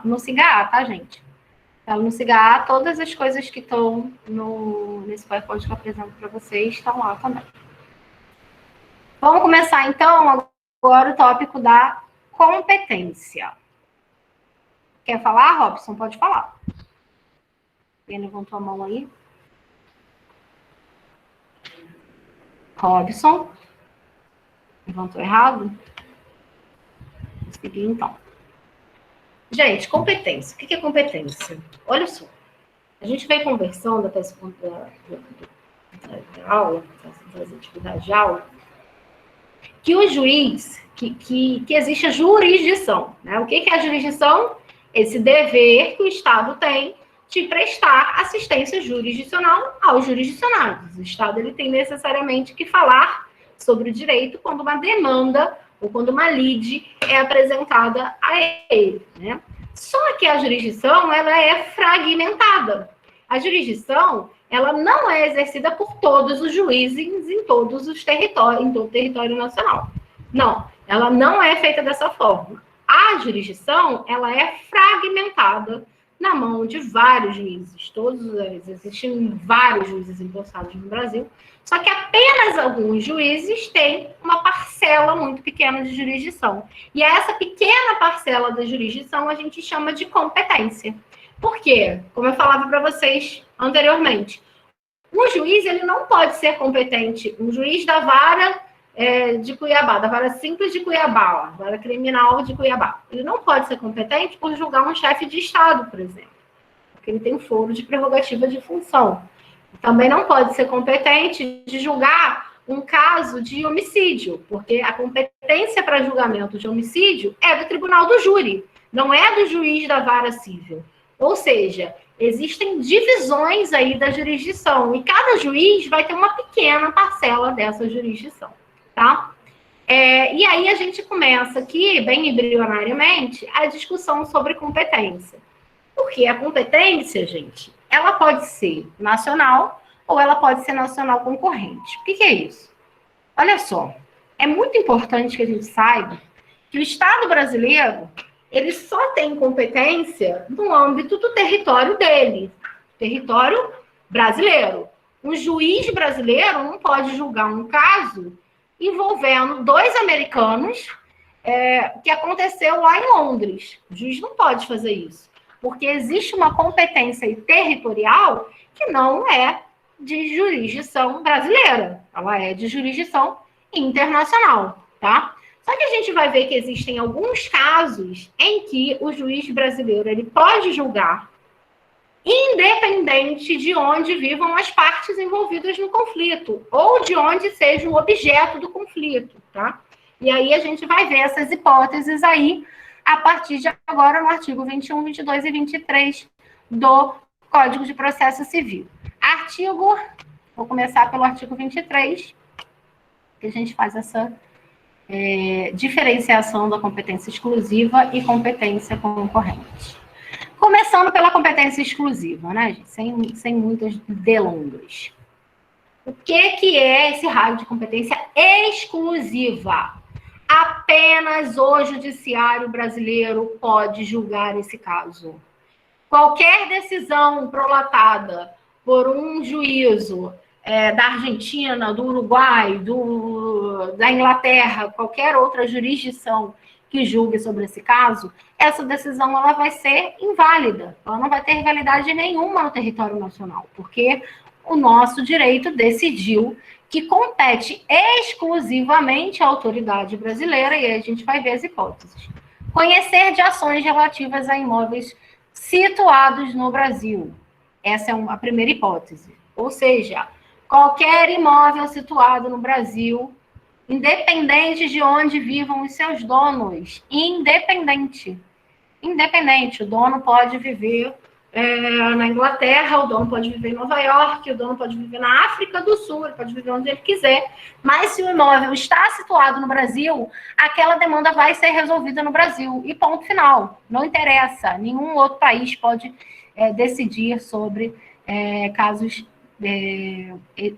no SIGA, tá, gente? Então, no SIGA, todas as coisas que estão nesse PowerPoint que eu apresento para vocês estão lá também. Vamos começar, então, agora o tópico da competência. Quer falar, Robson? Pode falar. Quem levantou a mão aí? Robson. Levantou errado? Vou seguir, então. Gente, competência. O que é competência? Olha só. A gente vem conversando até esse ponto da aula, das atividades de aula, que o juiz, que existe a jurisdição. Né? O que é a jurisdição? Esse dever que o Estado tem de prestar assistência jurisdicional aos jurisdicionados. O Estado ele tem necessariamente que falar sobre o direito quando uma demanda ou quando uma lide é apresentada a ele. Né? Só que a jurisdição ela é fragmentada. A jurisdição ela não é exercida por todos os juízes em todos os territórios, em todo o território nacional. Não, ela não é feita dessa forma. A jurisdição, ela é fragmentada na mão de vários juízes. Existem vários juízes empossados no Brasil, só que apenas alguns juízes têm uma parcela muito pequena de jurisdição. E essa pequena parcela da jurisdição a gente chama de competência. Por quê? Como eu falava para vocês anteriormente, um juiz ele não pode ser competente. Um juiz da vara de Cuiabá, da vara simples de Cuiabá, vara criminal de Cuiabá, ele não pode ser competente por julgar um chefe de Estado, por exemplo, porque ele tem foro de prerrogativa de função. Também não pode ser competente de julgar um caso de homicídio, porque a competência para julgamento de homicídio é do tribunal do júri, não é do juiz da vara civil. Ou seja, existem divisões aí da jurisdição, e cada juiz vai ter uma pequena parcela dessa jurisdição, tá? E aí a gente começa aqui, bem embrionariamente, a discussão sobre competência. Porque a competência, gente, ela pode ser nacional ou ela pode ser nacional concorrente. O que é isso? Olha só, é muito importante que a gente saiba que o Estado brasileiro ele só tem competência no âmbito do território dele, território brasileiro. Um juiz brasileiro não pode julgar um caso envolvendo 2 americanos que aconteceu lá em Londres. O juiz não pode fazer isso, porque existe uma competência territorial que não é de jurisdição brasileira, ela é de jurisdição internacional, tá? Só que a gente vai ver que existem alguns casos em que o juiz brasileiro ele pode julgar independente de onde vivam as partes envolvidas no conflito ou de onde seja o objeto do conflito, tá? E aí a gente vai ver essas hipóteses aí a partir de agora no artigo 21, 22 e 23 do Código de Processo Civil. Vou começar pelo artigo 23, que a gente faz essa diferenciação da competência exclusiva e competência concorrente. Começando pela competência exclusiva, né, gente? Sem muitas delongas. O que é esse raio de competência exclusiva? Apenas o judiciário brasileiro pode julgar esse caso. Qualquer decisão prolatada por um juízo da Argentina, do Uruguai, da Inglaterra, qualquer outra jurisdição que julgue sobre esse caso, essa decisão ela vai ser inválida. Ela não vai ter validade nenhuma no território nacional, porque o nosso direito decidiu que compete exclusivamente à autoridade brasileira, e aí a gente vai ver as hipóteses. Conhecer de ações relativas a imóveis situados no Brasil. Essa é a primeira hipótese. Ou seja, qualquer imóvel situado no Brasil, independente de onde vivam os seus donos, independente, o dono pode viver na Inglaterra, o dono pode viver em Nova York, o dono pode viver na África do Sul, ele pode viver onde ele quiser, mas se o imóvel está situado no Brasil, aquela demanda vai ser resolvida no Brasil, e ponto final, não interessa, nenhum outro país pode decidir sobre casos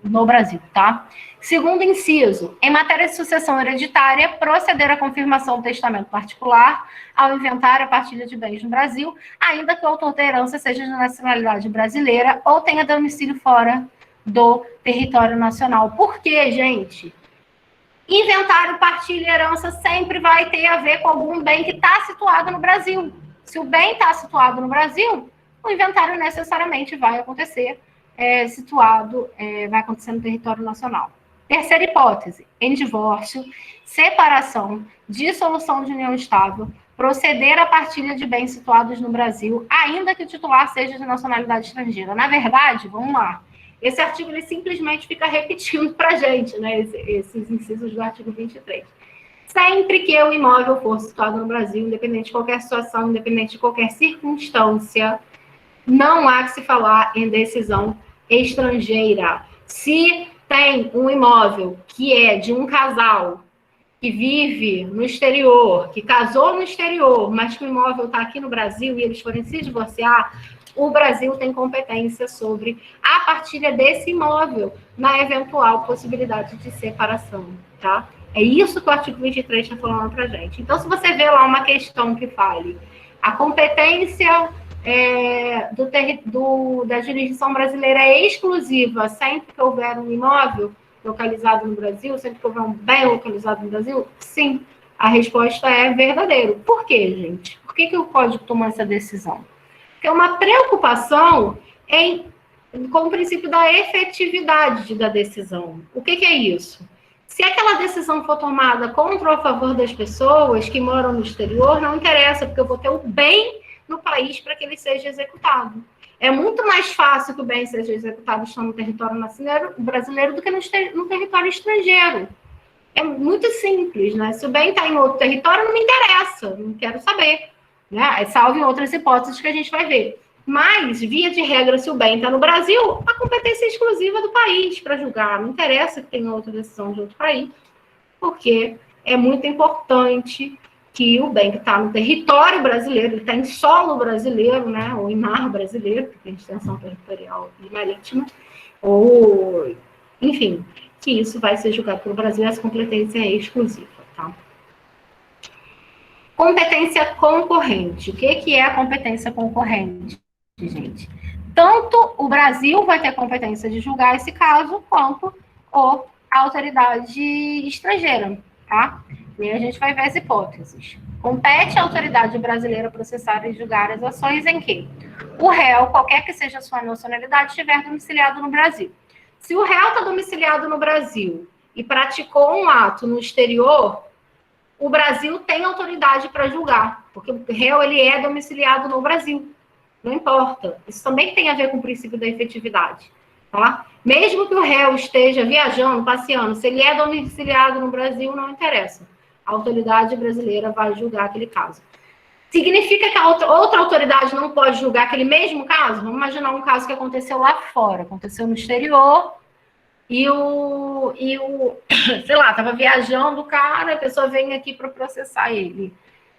no Brasil, tá? Segundo inciso, em matéria de sucessão hereditária, proceder à confirmação do testamento particular ao inventário a partilha de bens no Brasil, ainda que o autor da herança seja de nacionalidade brasileira ou tenha domicílio fora do território nacional. Por quê, gente? Inventário, partilha e herança sempre vai ter a ver com algum bem que está situado no Brasil. Se o bem está situado no Brasil, o inventário necessariamente vai acontecer vai acontecer no território nacional. Terceira hipótese, em divórcio, separação, dissolução de união estável, proceder à partilha de bens situados no Brasil, ainda que o titular seja de nacionalidade estrangeira. Na verdade, vamos lá, esse artigo ele simplesmente fica repetindo para a gente, né, esses incisos do artigo 23. Sempre que o imóvel for situado no Brasil, independente de qualquer situação, independente de qualquer circunstância, não há que se falar em decisão estrangeira. Se tem um imóvel que é de um casal que vive no exterior, que casou no exterior, mas que o imóvel está aqui no Brasil e eles forem se divorciar, o Brasil tem competência sobre a partilha desse imóvel na eventual possibilidade de separação, tá? É isso que o artigo 23 está falando para a gente. Então, se você vê lá uma questão que fale a competência da jurisdição brasileira é exclusiva sempre que houver um imóvel localizado no Brasil, sempre que houver um bem localizado no Brasil, sim, a resposta é verdadeiro. Por quê, gente? Por que o Código tomou essa decisão? Porque é uma preocupação com o princípio da efetividade da decisão. O que é isso? Se aquela decisão for tomada contra ou a favor das pessoas que moram no exterior, não interessa, porque eu vou ter o bem no país para que ele seja executado. É muito mais fácil que o bem seja executado estando no território brasileiro do que no território estrangeiro. É muito simples, né? Se o bem está em outro território, não me interessa, não quero saber, né? Salvo em outras hipóteses que a gente vai ver. Mas, via de regra, se o bem está no Brasil, a competência é exclusiva do país para julgar. Não interessa que tenha outra decisão de outro país, porque é muito importante que o bem que está no território brasileiro, ele está em solo brasileiro, né, ou em mar brasileiro, que tem extensão territorial e marítima, ou, enfim, que isso vai ser julgado pelo Brasil, essa competência é exclusiva, tá? Competência concorrente. O que é a competência concorrente, gente? Tanto o Brasil vai ter competência de julgar esse caso, quanto a autoridade estrangeira, tá? E a gente vai ver as hipóteses. Compete à autoridade brasileira processar e julgar as ações em que o réu, qualquer que seja a sua nacionalidade, estiver domiciliado no Brasil. Se o réu está domiciliado no Brasil e praticou um ato no exterior, o Brasil tem autoridade para julgar, porque o réu ele é domiciliado no Brasil. Não importa. Isso também tem a ver com o princípio da efetividade. Tá? Mesmo que o réu esteja viajando, passeando, se ele é domiciliado no Brasil, não interessa. A autoridade brasileira vai julgar aquele caso. Significa que a outra autoridade não pode julgar aquele mesmo caso? Vamos imaginar um caso que aconteceu lá fora, aconteceu no exterior, sei lá, estava viajando o cara, a pessoa vem aqui para processar ele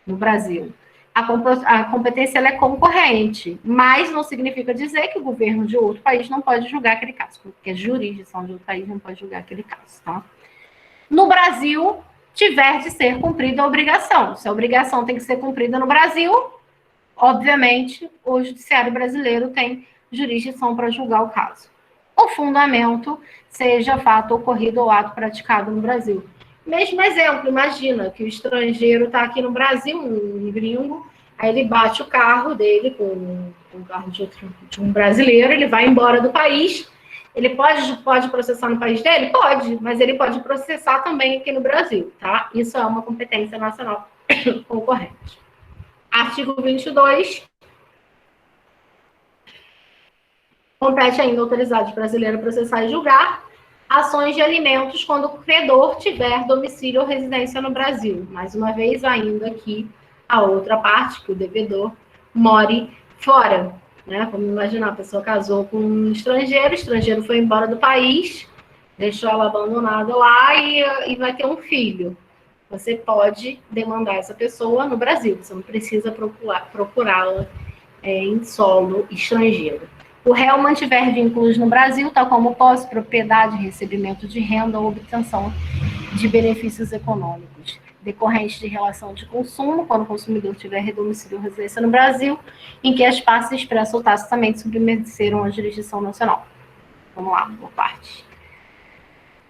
no Brasil. A competência ela é concorrente, mas não significa dizer que o governo de outro país não pode julgar aquele caso, porque a jurisdição de outro país não pode julgar aquele caso, tá? No Brasil, tiver de ser cumprida a obrigação. Se a obrigação tem que ser cumprida no Brasil, obviamente, o judiciário brasileiro tem jurisdição para julgar o caso. O fundamento seja fato ocorrido ou ato praticado no Brasil. Mesmo exemplo, imagina que o estrangeiro está aqui no Brasil, um gringo, aí ele bate o carro dele com o carro de um brasileiro, ele vai embora do país. Ele pode processar no país dele? Pode, mas ele pode processar também aqui no Brasil, tá? Isso é uma competência nacional concorrente. Artigo 22. Compete ainda à autoridade brasileira processar e julgar ações de alimentos quando o credor tiver domicílio ou residência no Brasil. Mais uma vez, ainda aqui, a outra parte, que o devedor more fora. Né? Vamos imaginar, a pessoa casou com um estrangeiro, o estrangeiro foi embora do país, deixou ela abandonada lá e vai ter um filho. Você pode demandar essa pessoa no Brasil, você não precisa procurá-la em solo estrangeiro. o réu mantiver vínculos no Brasil, tal como posse, propriedade, recebimento de renda ou obtenção de benefícios econômicos decorrentes de relação de consumo, quando o consumidor tiver domicílio ou residência no Brasil, em que as partes expressam ou tacitamente submetiram à jurisdição nacional. Vamos lá, por partes.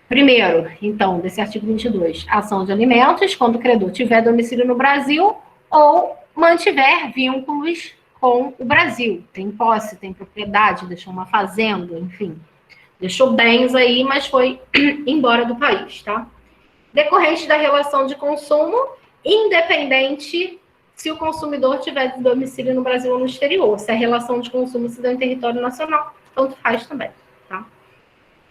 Primeiro, então, desse artigo 22, ação de alimentos, quando o credor tiver domicílio no Brasil ou mantiver vínculos com o Brasil. Tem posse, tem propriedade, deixou uma fazenda, enfim. Deixou bens aí, mas foi embora do país, tá? Decorrente da relação de consumo, independente se o consumidor tiver domicílio no Brasil ou no exterior. Se a relação de consumo se deu em território nacional, tanto faz também, tá?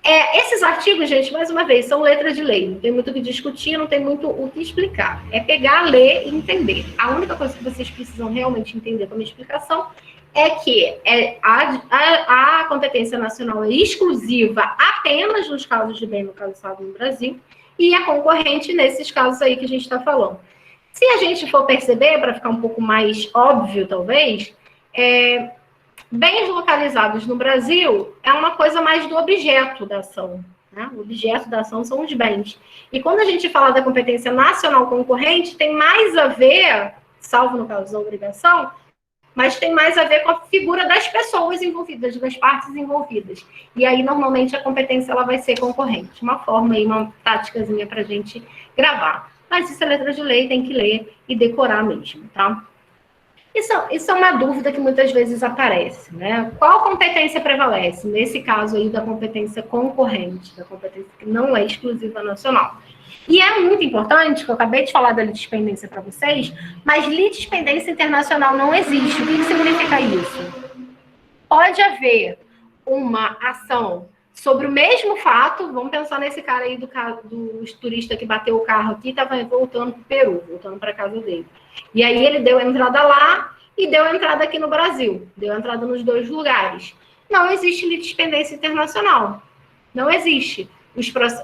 Esses artigos, gente, mais uma vez, são letras de lei. Não tem muito o que discutir, não tem muito o que explicar. É pegar, ler e entender. A única coisa que vocês precisam realmente entender como explicação é que a competência nacional é exclusiva apenas nos casos de bem localizado no Brasil e a concorrente nesses casos aí que a gente está falando. Se a gente for perceber, para ficar um pouco mais óbvio, talvez, bens localizados no Brasil é uma coisa mais do objeto da ação. Né? O objeto da ação são os bens. E quando a gente fala da competência nacional concorrente, tem mais a ver, salvo no caso da obrigação, mas tem mais a ver com a figura das pessoas envolvidas, das partes envolvidas. E aí, normalmente, a competência ela vai ser concorrente. Uma forma aí, uma táticazinha para a gente gravar. Mas isso é letra de lei, tem que ler e decorar mesmo, tá? Isso é uma dúvida que muitas vezes aparece, né? Qual competência prevalece? Nesse caso aí da competência concorrente, da competência que não é exclusiva nacional. E é muito importante, que eu acabei de falar da litispendência para vocês, mas litispendência internacional não existe. O que significa isso? Pode haver uma ação sobre o mesmo fato, vamos pensar nesse cara aí do turista que bateu o carro aqui e estava voltando para o Peru, voltando para a casa dele. E aí ele deu a entrada lá e deu a entrada aqui no Brasil. Deu a entrada nos dois lugares. Não existe litispendência internacional. Não existe.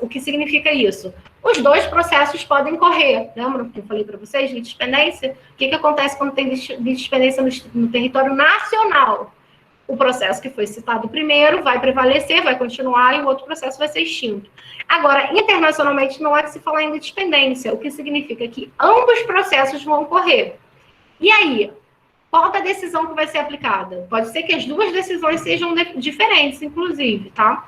O que significa isso? Os dois processos podem correr. Lembram que eu falei para vocês? Litispendência? O que acontece quando tem litispendência no território nacional? O processo que foi citado primeiro vai prevalecer, vai continuar, e o outro processo vai ser extinto. Agora, internacionalmente, não há que se falar em litispendência, o que significa que ambos processos vão ocorrer. E aí, qual é a decisão que vai ser aplicada? Pode ser que as duas decisões sejam diferentes, inclusive, tá?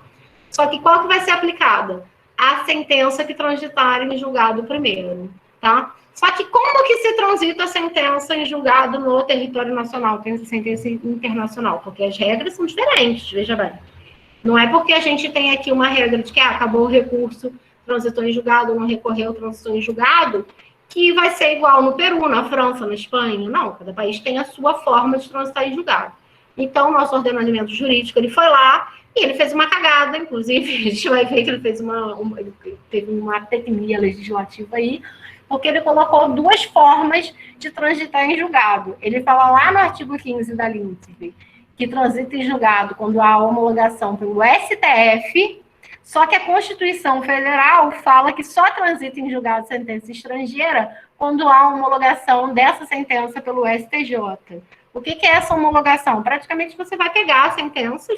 Só que qual que vai ser aplicada? A sentença que transitar em julgado primeiro, tá? Só que como que se transita a sentença em julgado no território nacional, tem sentença internacional? Porque as regras são diferentes, veja bem. Não é porque a gente tem aqui uma regra de que acabou o recurso, transitou em julgado, não recorreu, transitou em julgado, que vai ser igual no Peru, na França, na Espanha. Não, cada país tem a sua forma de transitar em julgado. Então, nosso ordenamento jurídico, ele foi lá e ele fez uma cagada, inclusive, a gente vai ver que ele teve uma tecnia legislativa aí, porque ele colocou duas formas de transitar em julgado. Ele fala lá no artigo 15 da LINTB que transita em julgado quando há homologação pelo STF, só que a Constituição Federal fala que só transita em julgado sentença estrangeira quando há homologação dessa sentença pelo STJ. O que é essa homologação? Praticamente você vai pegar a sentença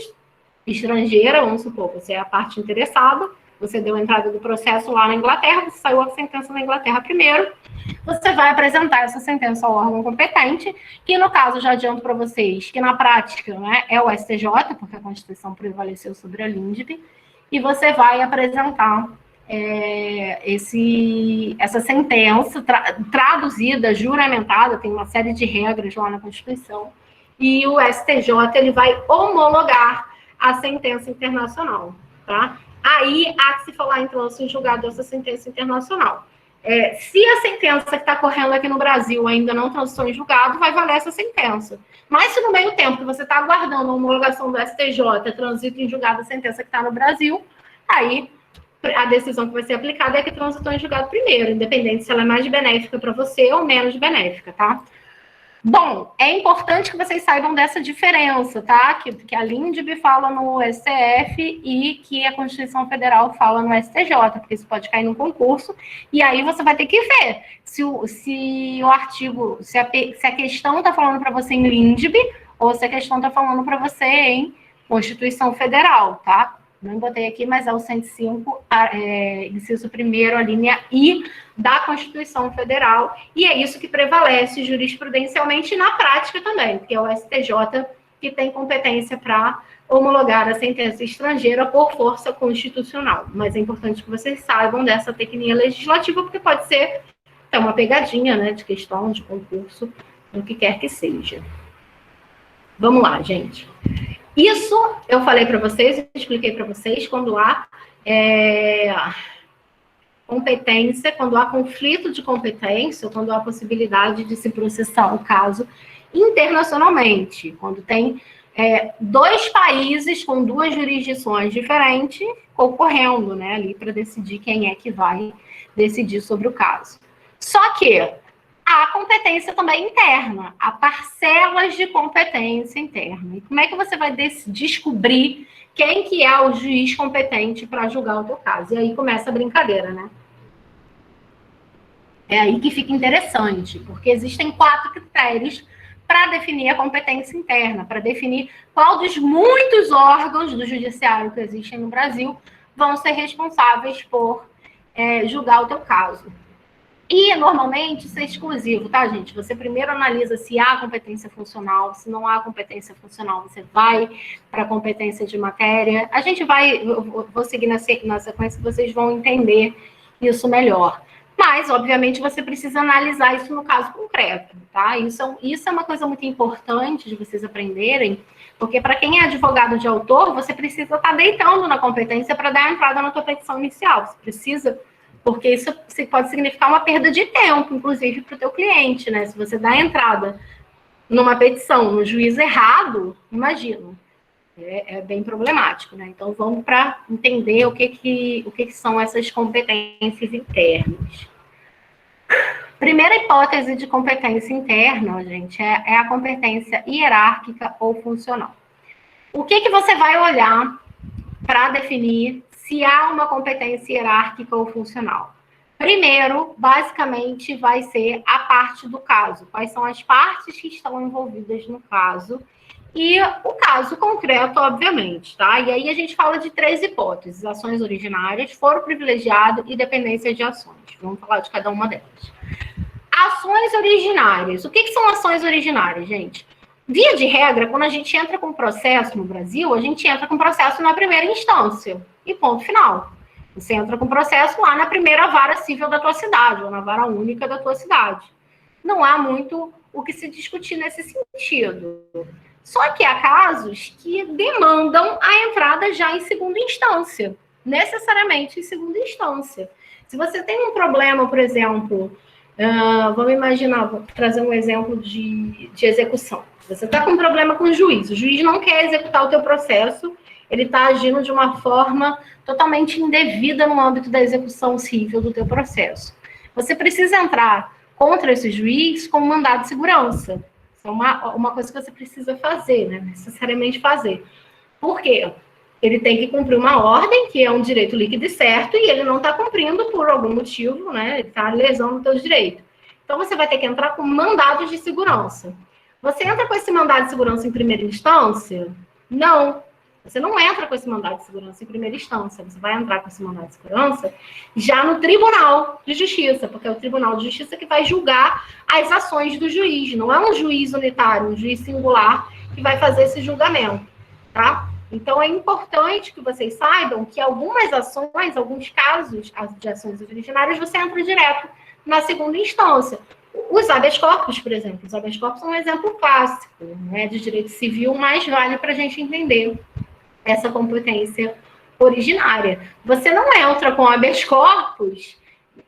estrangeira, vamos supor, você é a parte interessada, você deu a entrada do processo lá na Inglaterra, você saiu a sentença na Inglaterra primeiro, você vai apresentar essa sentença ao órgão competente, que no caso, já adianto para vocês, que na prática, né, é o STJ, porque a Constituição prevaleceu sobre a LINDB, e você vai apresentar essa sentença traduzida, juramentada, tem uma série de regras lá na Constituição, e o STJ ele vai homologar a sentença internacional, tá? Aí há que se falar em trânsito em julgado dessa sentença internacional. Se a sentença que está correndo aqui no Brasil ainda não transitou em julgado, vai valer essa sentença. Mas se no meio tempo que você está aguardando a homologação do STJ, transito em julgado a sentença que está no Brasil, aí a decisão que vai ser aplicada é que transitou em julgado primeiro, independente se ela é mais benéfica para você ou menos benéfica, tá? Bom, é importante que vocês saibam dessa diferença, tá? Que a LINDB fala no STF e que a Constituição Federal fala no STJ, porque isso pode cair no concurso, e aí você vai ter que ver se o artigo, se a questão está falando para você em LINDB, ou se a questão está falando para você em Constituição Federal, tá? Não botei aqui, mas é o 105, inciso 1º, a linha I da Constituição Federal, e é isso que prevalece jurisprudencialmente e na prática também, porque é o STJ que tem competência para homologar a sentença estrangeira por força constitucional. Mas é importante que vocês saibam dessa tecnia legislativa, porque pode ser até uma pegadinha, né, de questão, de concurso, o que quer que seja. Vamos lá, gente. Isso eu falei para vocês, eu expliquei para vocês, quando há competência, quando há conflito de competência, ou quando há possibilidade de se processar o caso internacionalmente, quando tem dois países com duas jurisdições diferentes concorrendo, né, ali para decidir quem é que vai decidir sobre o caso. Só que há competência também interna, há parcelas de competência interna. E como é que você vai descobrir quem que é o juiz competente para julgar o teu caso? E aí começa a brincadeira, né? É aí que fica interessante, porque existem 4 critérios para definir a competência interna, para definir qual dos muitos órgãos do judiciário que existem no Brasil vão ser responsáveis por julgar o teu caso. E, normalmente, isso é exclusivo, tá, gente? Você primeiro analisa se há competência funcional, se não há competência funcional, você vai para a competência de matéria. A gente eu vou seguir na sequência, vocês vão entender isso melhor. Mas, obviamente, você precisa analisar isso no caso concreto, tá? Isso é uma coisa muito importante de vocês aprenderem, porque para quem é advogado de autor, você precisa estar deitando na competência para dar a entrada na tua petição inicial. Você precisa, porque isso pode significar uma perda de tempo, inclusive, para o teu cliente, né? Se você dá a entrada numa petição no juiz errado, imagina, é bem problemático, né? Então, vamos para entender o que são essas competências internas. Primeira hipótese de competência interna, gente, é a competência hierárquica ou funcional. O que você vai olhar para definir se há uma competência hierárquica ou funcional? Primeiro, basicamente, vai ser a parte do caso. Quais são as partes que estão envolvidas no caso? E o caso concreto, obviamente, tá? E aí a gente fala de 3 hipóteses: ações originárias, foro privilegiado e dependência de ações. Vamos falar de cada uma delas. Ações originárias. O que são ações originárias, gente? Via de regra, quando a gente entra com processo no Brasil, a gente entra com processo na primeira instância. E ponto final. Você entra com processo lá na primeira vara civil da tua cidade, ou na vara única da tua cidade. Não há muito o que se discutir nesse sentido. Só que há casos que demandam a entrada já em segunda instância. Necessariamente em segunda instância. Se você tem um problema, por exemplo, vamos imaginar, vou trazer um exemplo de execução. Você está com um problema com o juiz não quer executar o teu processo, ele está agindo de uma forma totalmente indevida no âmbito da execução civil do teu processo. Você precisa entrar contra esse juiz com um mandado de segurança. Isso é uma coisa que você precisa fazer, né? Necessariamente fazer. Por quê? Ele tem que cumprir uma ordem, que é um direito líquido e certo, e ele não está cumprindo por algum motivo, né? Ele está lesando o teu direito. Então, você vai ter que entrar com mandados de segurança. Você entra com esse mandado de segurança em primeira instância? Não. Você não entra com esse mandado de segurança em primeira instância. Você vai entrar com esse mandado de segurança já no Tribunal de Justiça, porque é o Tribunal de Justiça que vai julgar as ações do juiz. Não é um juiz unitário, um juiz singular que vai fazer esse julgamento, tá? Então, é importante que vocês saibam que algumas ações, alguns casos de ações originárias, você entra direto na segunda instância. Os habeas corpus, por exemplo. Os habeas corpus são um exemplo clássico, né, de direito civil, mas vale para a gente entender essa competência originária. Você não entra com habeas corpus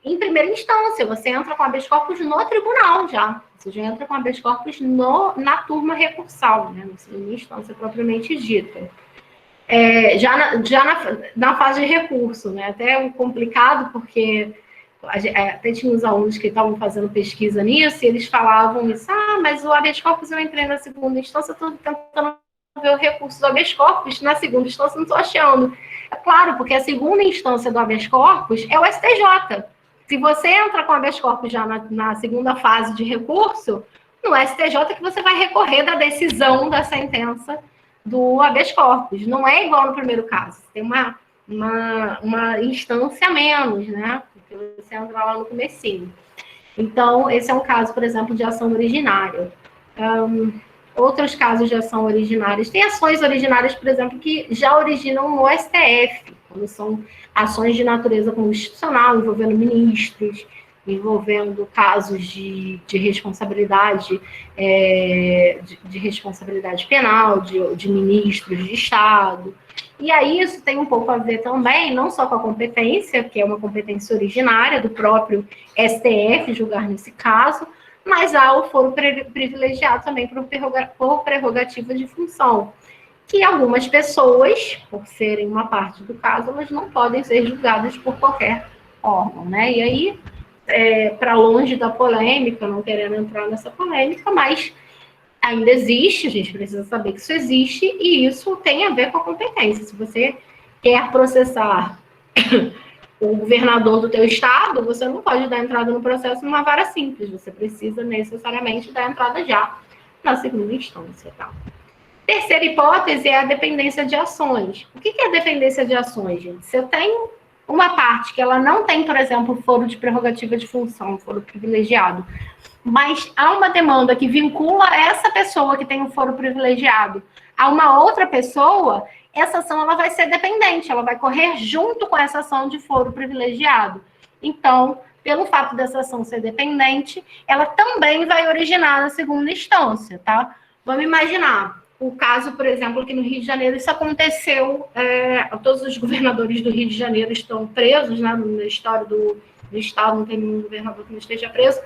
em primeira instância, você entra com habeas corpus no tribunal já. Você já entra com habeas corpus na turma recursal, né, na segunda instância propriamente dita. Na fase de recurso, né? Até complicado, porque até tinha uns alunos que estavam fazendo pesquisa nisso, e eles falavam isso, mas o habeas corpus eu entrei na segunda instância, estou tentando ver o recurso do habeas corpus, na segunda instância não estou achando. É claro, porque a segunda instância do habeas corpus é o STJ. Se você entra com o habeas corpus já na segunda fase de recurso, no STJ que você vai recorrer da decisão da sentença do habeas corpus. Não é igual no primeiro caso. Tem uma instância a menos, né? Porque você entra lá no comecinho. Então, esse é um caso, por exemplo, de ação originária. Outros casos de ação originárias. Tem ações originárias, por exemplo, que já originam no STF, quando são ações de natureza constitucional, envolvendo ministros, envolvendo casos de responsabilidade, de responsabilidade penal, de ministros de Estado. E aí isso tem um pouco a ver também, não só com a competência, que é uma competência originária do próprio STF julgar nesse caso, mas há o foro privilegiado também por prerrogativa de função, que algumas pessoas, por serem uma parte do caso, elas não podem ser julgadas por qualquer órgão, né? E aí, para longe da polêmica, não querendo entrar nessa polêmica, mas ainda existe, a gente precisa saber que isso existe, e isso tem a ver com a competência. Se você quer processar o governador do teu estado, você não pode dar entrada no processo numa vara simples, você precisa necessariamente dar entrada já na segunda instância, tá? Terceira hipótese é a dependência de ações. O que é a dependência de ações, gente? Se eu tenho uma parte que ela não tem, por exemplo, foro de prerrogativa de função, foro privilegiado, mas há uma demanda que vincula essa pessoa que tem um foro privilegiado a uma outra pessoa, essa ação ela vai ser dependente, ela vai correr junto com essa ação de foro privilegiado. Então, pelo fato dessa ação ser dependente, ela também vai originar na segunda instância, tá? Vamos imaginar o caso, por exemplo, aqui no Rio de Janeiro, isso aconteceu, todos os governadores do Rio de Janeiro estão presos, né? Na história do estado não tem nenhum governador que não esteja preso,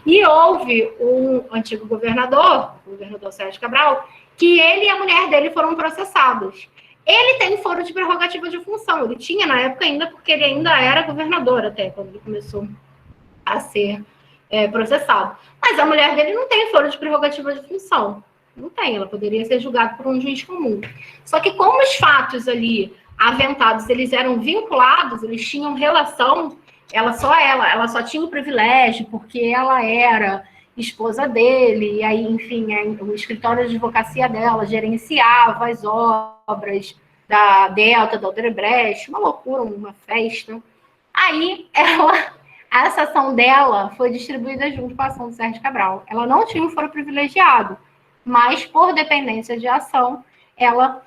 e houve um antigo governador, o governador Sérgio Cabral, que ele e a mulher dele foram processados. Ele tem foro de prerrogativa de função, ele tinha na época ainda, porque ele ainda era governador até, quando ele começou a ser processado. Mas a mulher dele não tem foro de prerrogativa de função. Não tem, ela poderia ser julgada por um juiz comum. Só que como os fatos ali aventados, eles eram vinculados, eles tinham relação, ela só tinha o privilégio porque ela era esposa dele, e aí, enfim, o escritório de advocacia dela gerenciava as obras da Delta, da Odebrecht, uma loucura, uma festa. Aí, essa ação dela foi distribuída junto com a ação do Sérgio Cabral. Ela não tinha um foro privilegiado, mas por dependência de ação, ela,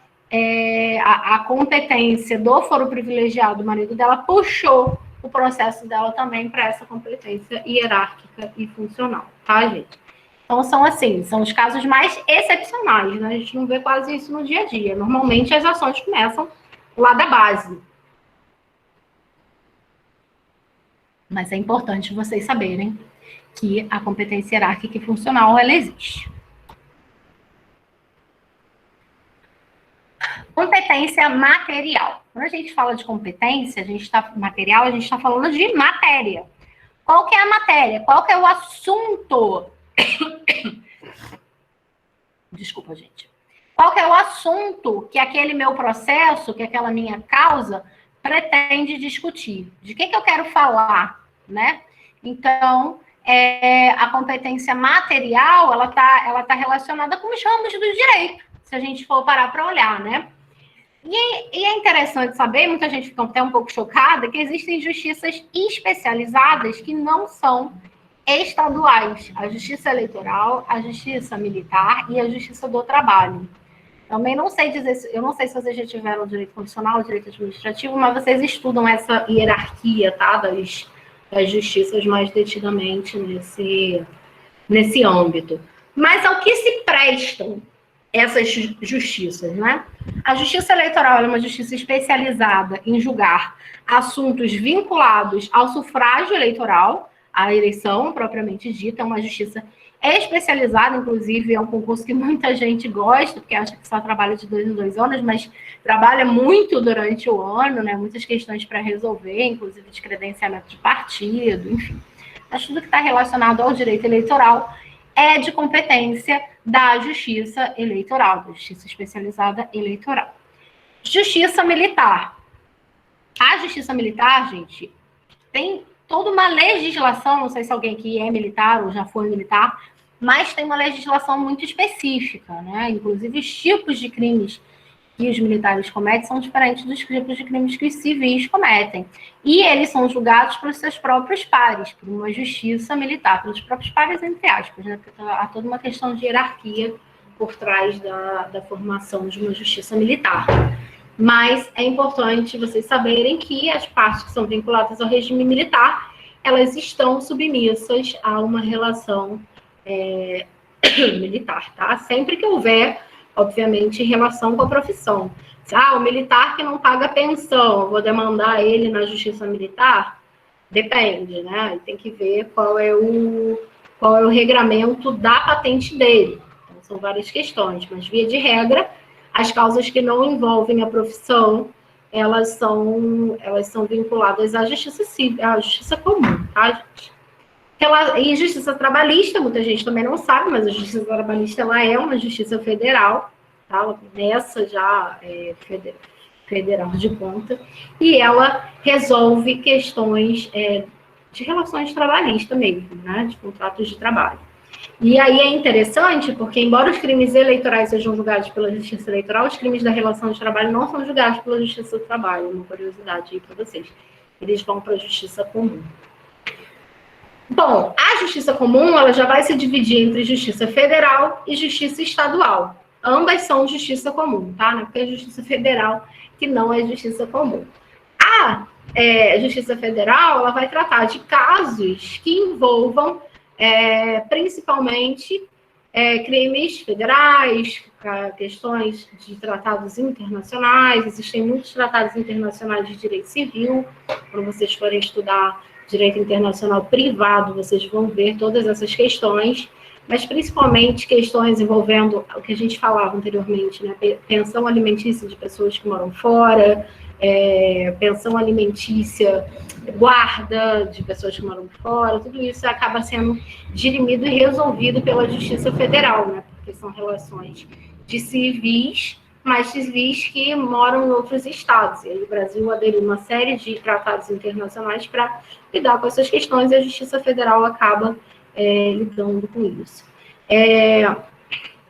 a competência do foro privilegiado do marido dela puxou o processo dela também para essa competência hierárquica e funcional, tá, gente? Então, são os casos mais excepcionais, né? A gente não vê quase isso no dia a dia. Normalmente, as ações começam lá da base. Mas é importante vocês saberem que a competência hierárquica e funcional, ela existe. Competência material. Quando a gente fala de competência, a gente está falando de matéria. Qual que é a matéria? Qual que é o assunto? Desculpa, gente. Qual que é o assunto que aquele meu processo, que aquela minha causa pretende discutir? De que eu quero falar, né? Então, a competência material, ela tá relacionada com os ramos do direito, se a gente for parar para olhar, né? E é interessante saber, muita gente fica até um pouco chocada, que existem justiças especializadas que não são estaduais. A justiça eleitoral, a justiça militar e a justiça do trabalho. Também não sei dizer, eu não sei se vocês já tiveram direito constitucional, direito administrativo, mas vocês estudam essa hierarquia, tá? Das justiças mais detidamente nesse âmbito. Mas ao que se prestam essas justiças, né? A justiça eleitoral é uma justiça especializada em julgar assuntos vinculados ao sufrágio eleitoral, à eleição propriamente dita, é uma justiça especializada, inclusive é um concurso que muita gente gosta, porque acha que só trabalha de 2 em 2 anos, mas trabalha muito durante o ano, né? Muitas questões para resolver, inclusive de credenciamento de partido, enfim. Mas tudo que está relacionado ao direito eleitoral é de competência da Justiça Eleitoral, da Justiça Especializada Eleitoral. Justiça Militar. A Justiça Militar, gente, tem toda uma legislação, não sei se alguém que é militar ou já foi militar, mas tem uma legislação muito específica, né? Inclusive, os tipos de crimes que os militares cometem são diferentes dos tipos de crimes que os civis cometem. E eles são julgados pelos seus próprios pares, por uma justiça militar, pelos próprios pares, entre aspas, né? Porque há toda uma questão de hierarquia por trás da formação de uma justiça militar. Mas é importante vocês saberem que as partes que são vinculadas ao regime militar, elas estão submissas a uma relação militar, tá? Sempre que houver, obviamente, relação com a profissão. O militar que não paga pensão, eu vou demandar ele na justiça militar? Depende, né? E tem que ver qual é o regramento da patente dele. Então, são várias questões, mas, via de regra, as causas que não envolvem a profissão, elas são vinculadas à justiça civil, à justiça comum, tá, gente? E justiça trabalhista, muita gente também não sabe, mas a justiça trabalhista ela é uma justiça federal, tá? Ela começa já federal de conta, e ela resolve questões de relações trabalhistas mesmo, né? De contratos de trabalho. E aí é interessante, porque embora os crimes eleitorais sejam julgados pela Justiça Eleitoral, os crimes da relação de trabalho não são julgados pela Justiça do Trabalho, uma curiosidade aí para vocês. Eles vão para a Justiça Comum. Bom, a Justiça Comum ela já vai se dividir entre Justiça Federal e Justiça Estadual. Ambas são Justiça Comum, tá? Não é porque é Justiça Federal que não é Justiça Comum. A Justiça Federal ela vai tratar de casos que envolvam principalmente crimes federais, questões de tratados internacionais. Existem muitos tratados internacionais de direito civil. Quando vocês forem estudar direito internacional privado, vocês vão ver todas essas questões, mas principalmente questões envolvendo o que a gente falava anteriormente, né? Pensão alimentícia de pessoas que moram fora, pensão alimentícia, guarda de pessoas que moram fora, tudo isso acaba sendo dirimido e resolvido pela Justiça Federal, né? Porque são relações de civis, mas civis que moram em outros estados. E aí o Brasil aderiu uma série de tratados internacionais para lidar com essas questões e a Justiça Federal acaba lidando com isso.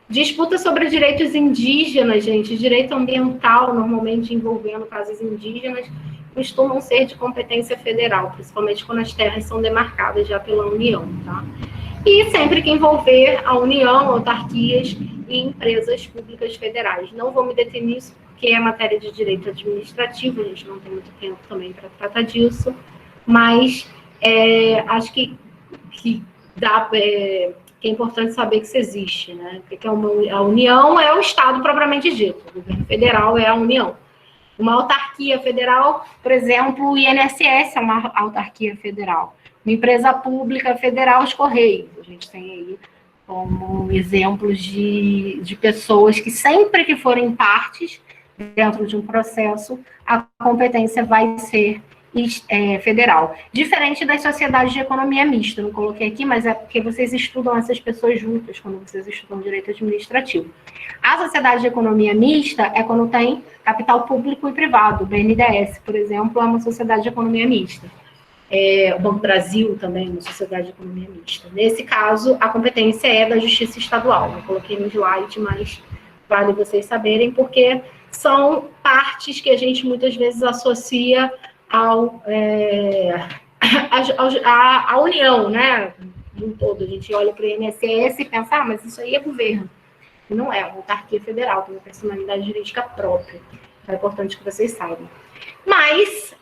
Disputa sobre direitos indígenas, gente, direito ambiental, normalmente envolvendo casos indígenas, costumam ser de competência federal, principalmente quando as terras são demarcadas já pela União, tá? E sempre que envolver a União, autarquias e empresas públicas federais. Não vou me deter nisso, porque é matéria de direito administrativo, a gente não tem muito tempo também para tratar disso, mas acho que é importante saber que isso existe, né? Porque a União é o Estado propriamente dito, o governo federal é a União. Uma autarquia federal, por exemplo, o INSS é uma autarquia federal. Uma empresa pública federal, os Correios. A gente tem aí como exemplos de pessoas que sempre que forem partes dentro de um processo, a competência vai ser federal. Diferente das sociedades de economia mista, não coloquei aqui, mas é porque vocês estudam essas pessoas juntas quando vocês estudam direito administrativo. A sociedade de economia mista é quando tem capital público e privado. O BNDES, por exemplo, é uma sociedade de economia mista. O Banco Brasil também é uma sociedade de economia mista. Nesse caso, a competência é da Justiça Estadual. Não coloquei no slide, mas vale vocês saberem, porque são partes que a gente muitas vezes associa à União, né? Um todo, a gente olha para o INSS e pensa, mas isso aí é governo. E não é uma autarquia federal, tem uma personalidade jurídica própria. Então é importante que vocês saibam. Mas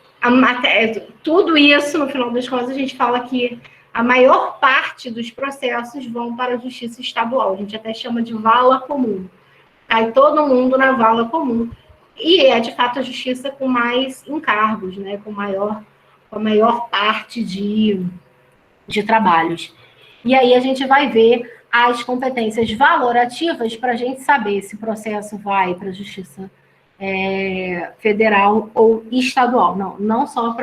tudo isso, no final das contas, a gente fala que a maior parte dos processos vão para a Justiça Estadual. A gente até chama de vala comum. Cai todo mundo na vala comum. E é, de fato, a justiça com mais encargos, né? Com a maior parte de trabalhos. E aí a gente vai ver as competências valorativas para a gente saber se o processo vai para a Justiça federal ou estadual. Não só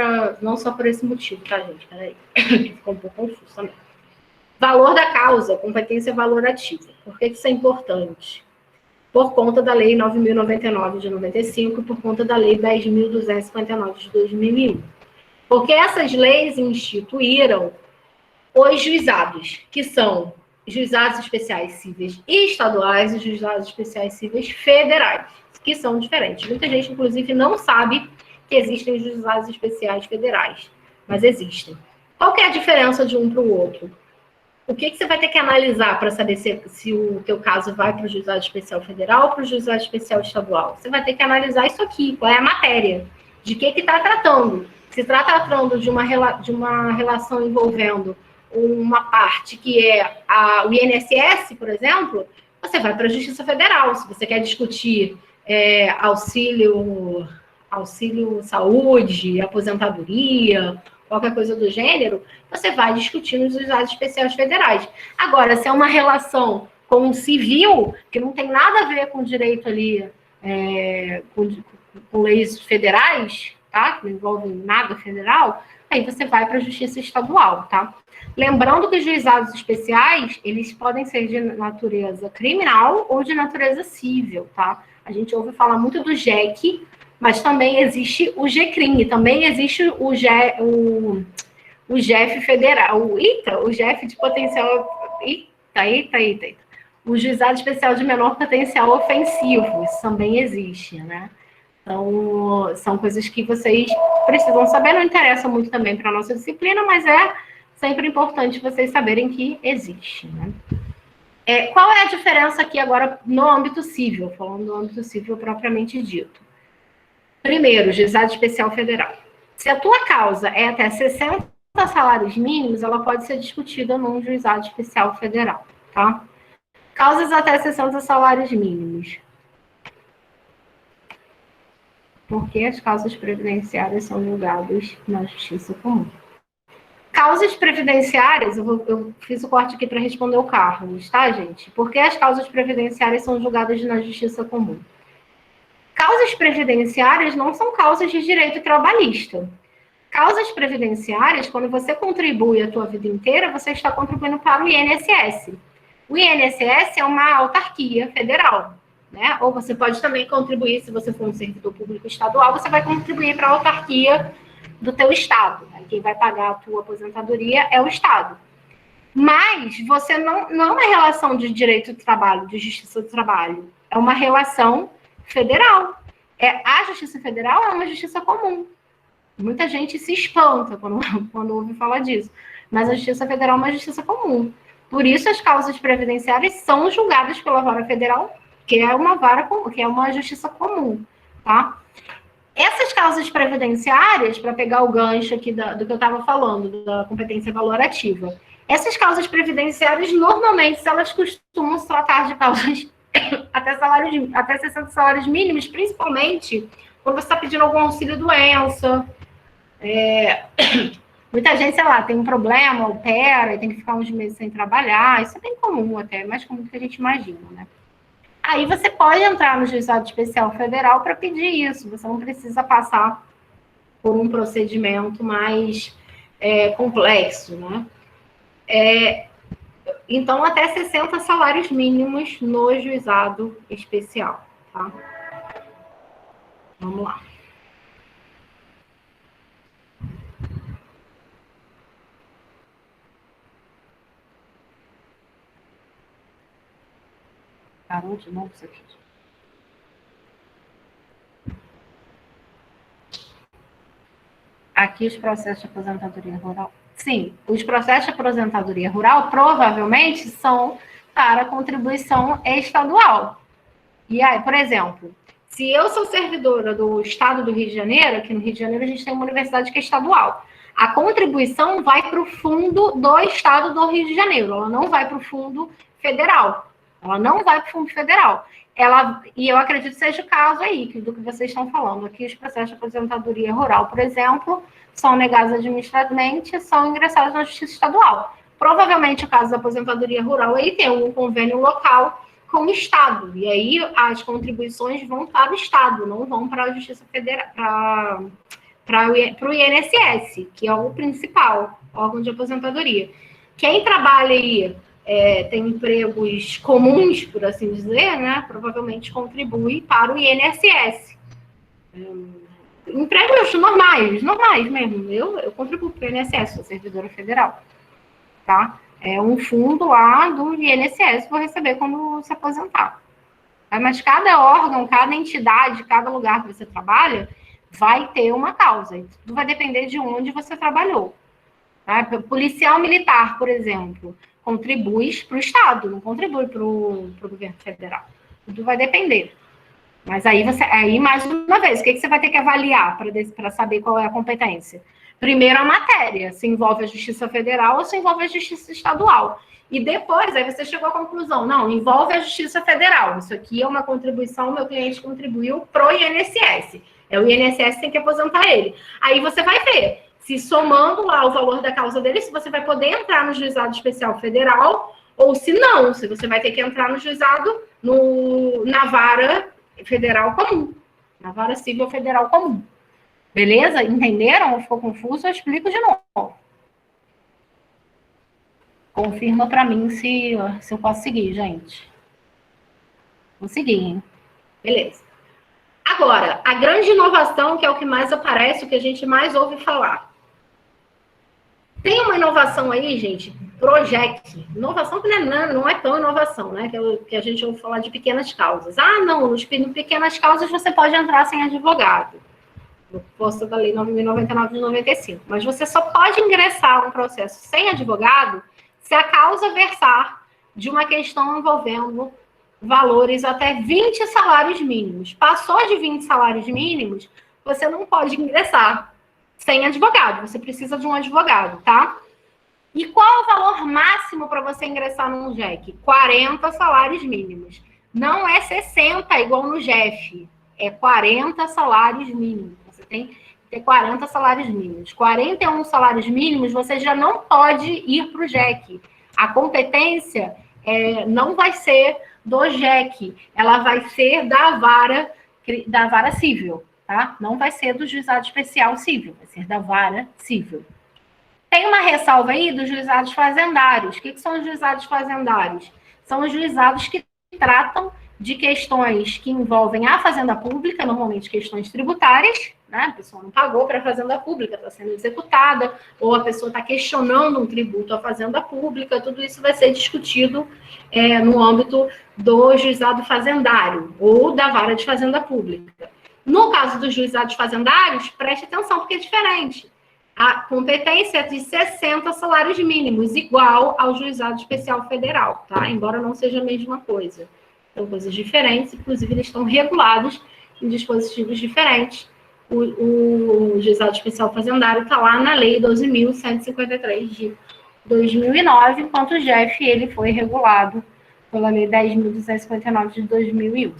por esse motivo, tá, gente? Peraí. Ficou um pouco confuso também. Valor da causa, competência valorativa. Por que isso é importante? Por conta da Lei 9.099 de 95 e por conta da Lei 10.259 de 2001. Porque essas leis instituíram os juizados, que são juizados especiais cíveis estaduais e juizados especiais cíveis federais, que são diferentes. Muita gente, inclusive, não sabe que existem juizados especiais federais, mas existem. Qual que é a diferença de um para o outro? O que você vai ter que analisar para saber se o teu caso vai para o juizado especial federal ou para o juizado especial estadual? Você vai ter que analisar isso aqui, qual é a matéria, de que está tratando. Se está tratando de uma relação envolvendo uma parte que é o INSS, por exemplo, você vai para a Justiça Federal. Se você quer discutir auxílio saúde, aposentadoria, qualquer coisa do gênero, você vai discutir nos juizados especiais federais. Agora, se é uma relação com o civil, que não tem nada a ver com direito ali, com leis federais, tá? Que não envolvem nada federal, aí você vai para a justiça estadual, tá? Lembrando que os juizados especiais, eles podem ser de natureza criminal ou de natureza civil, tá? A gente ouve falar muito do JEC, mas também existe o GCRIM, também existe o GEF federal, o GEF de potencial, eita. O Juizado Especial de Menor Potencial Ofensivo, isso também existe, né? Então, são coisas que vocês precisam saber, não interessa muito também para a nossa disciplina, mas é sempre importante vocês saberem que existe, né? Qual é a diferença aqui agora no âmbito civil, falando do âmbito civil propriamente dito? Primeiro, juizado especial federal. Se a tua causa é até 60 salários mínimos, ela pode ser discutida num juizado especial federal, tá? Causas até 60 salários mínimos. Porque as causas previdenciárias são julgadas na justiça comum. Causas previdenciárias, eu fiz o corte aqui para responder o Carlos, tá, gente? Porque as causas previdenciárias são julgadas na justiça comum. Causas previdenciárias não são causas de direito trabalhista. Causas previdenciárias, quando você contribui a tua vida inteira, você está contribuindo para o INSS. O INSS é uma autarquia federal, né? Ou você pode também contribuir, se você for um servidor público estadual, você vai contribuir para a autarquia do teu estado. Né? Quem vai pagar a tua aposentadoria é o estado. Mas você não é uma relação de direito do trabalho, de justiça do trabalho. É uma relação federal. A justiça federal é uma justiça comum. Muita gente se espanta quando ouve falar disso. Mas a justiça federal é uma justiça comum. Por isso, as causas previdenciárias são julgadas pela vara federal, que é uma justiça comum, tá? Essas causas previdenciárias, para pegar o gancho aqui do que eu estava falando, da competência valorativa, essas causas previdenciárias, normalmente, elas costumam se tratar de causas até 60 salários mínimos, principalmente quando você está pedindo algum auxílio-doença. Muita gente, sei lá, tem um problema, opera, e tem que ficar uns meses sem trabalhar. Isso é bem comum até, mais comum do que a gente imagina, né? Aí você pode entrar no juizado especial federal para pedir isso. Você não precisa passar por um procedimento mais complexo, né? Então, até 60 salários mínimos no juizado especial, tá? Vamos lá. Parou de novo isso aqui. Aqui os processos de aposentadoria rural. Sim, os processos de aposentadoria rural provavelmente são para contribuição estadual. E aí, por exemplo, se eu sou servidora do estado do Rio de Janeiro, aqui no Rio de Janeiro a gente tem uma universidade que é estadual. A contribuição vai para o fundo do estado do Rio de Janeiro, ela não vai para o fundo federal. Ela não vai para o fundo federal. E eu acredito que seja o caso aí, do que vocês estão falando. Aqui os processos de aposentadoria rural, por exemplo, são negados administrativamente, são ingressados na justiça estadual. Provavelmente o caso da aposentadoria rural aí tem um convênio local com o Estado. E aí as contribuições vão para o Estado, não vão para a Justiça Federal, para o INSS, que é o principal órgão de aposentadoria. Quem trabalha aí, tem empregos comuns, por assim dizer, né, provavelmente contribui para o INSS. Empregos normais mesmo. Eu contribuo para o INSS, sou servidora federal. Tá? É um fundo lá do INSS para receber quando se aposentar. Mas cada órgão, cada entidade, cada lugar que você trabalha, vai ter uma causa. Tudo vai depender de onde você trabalhou. Tá? Policial militar, por exemplo, contribui para o Estado, não contribui para o governo federal. Tudo vai depender. Mas aí mais uma vez, o que você vai ter que avaliar para saber qual é a competência? Primeiro a matéria, se envolve a Justiça Federal ou se envolve a Justiça Estadual. E depois, aí você chegou à conclusão, não, envolve a Justiça Federal. Isso aqui é uma contribuição, meu cliente contribuiu pro INSS. É o INSS que tem que aposentar ele. Aí você vai ver, se somando lá o valor da causa dele, se você vai poder entrar no Juizado Especial Federal, ou se não, se você vai ter que entrar no juizado, na vara federal comum, na vara civil federal comum. Beleza? Entenderam? Ou ficou confuso? Eu explico de novo. Confirma para mim se eu posso seguir, gente. Consegui, hein? Beleza. Agora, a grande inovação, que é o que mais aparece, o que a gente mais ouve falar. Tem uma inovação aí, gente, Project. Inovação que não é tão inovação, né? Que a gente ouve falar de pequenas causas. Ah, não, em pequenas causas você pode entrar sem advogado. Proposta da Lei 9.099 de 95. Mas você só pode ingressar um processo sem advogado se a causa versar de uma questão envolvendo valores até 20 salários mínimos. Passou de 20 salários mínimos, você não pode ingressar sem advogado. Você precisa de um advogado, tá? E qual é o valor máximo para você ingressar num JEC? 40 salários mínimos. Não é 60 igual no JEF. É 40 salários mínimos. Você tem que ter 40 salários mínimos. 41 salários mínimos, você já não pode ir para o JEC. A competência não vai ser do JEC, ela vai ser da vara civil, tá? Não vai ser do juizado especial civil, vai ser da vara civil. Tem uma ressalva aí dos juizados fazendários. O que são os juizados fazendários? São os juizados que tratam de questões que envolvem a fazenda pública, normalmente questões tributárias, né? A pessoa não pagou para a fazenda pública, está sendo executada, ou a pessoa está questionando um tributo à fazenda pública, tudo isso vai ser discutido no âmbito do juizado fazendário ou da vara de fazenda pública. No caso dos juizados fazendários, preste atenção, porque é diferente. A competência é de 60 salários mínimos, igual ao juizado especial federal, tá? Embora não seja a mesma coisa. São coisas diferentes, inclusive eles estão regulados em dispositivos diferentes. O juizado especial fazendário está lá na lei 12.153 de 2009, enquanto o JEF ele foi regulado pela lei 10.259 de 2001.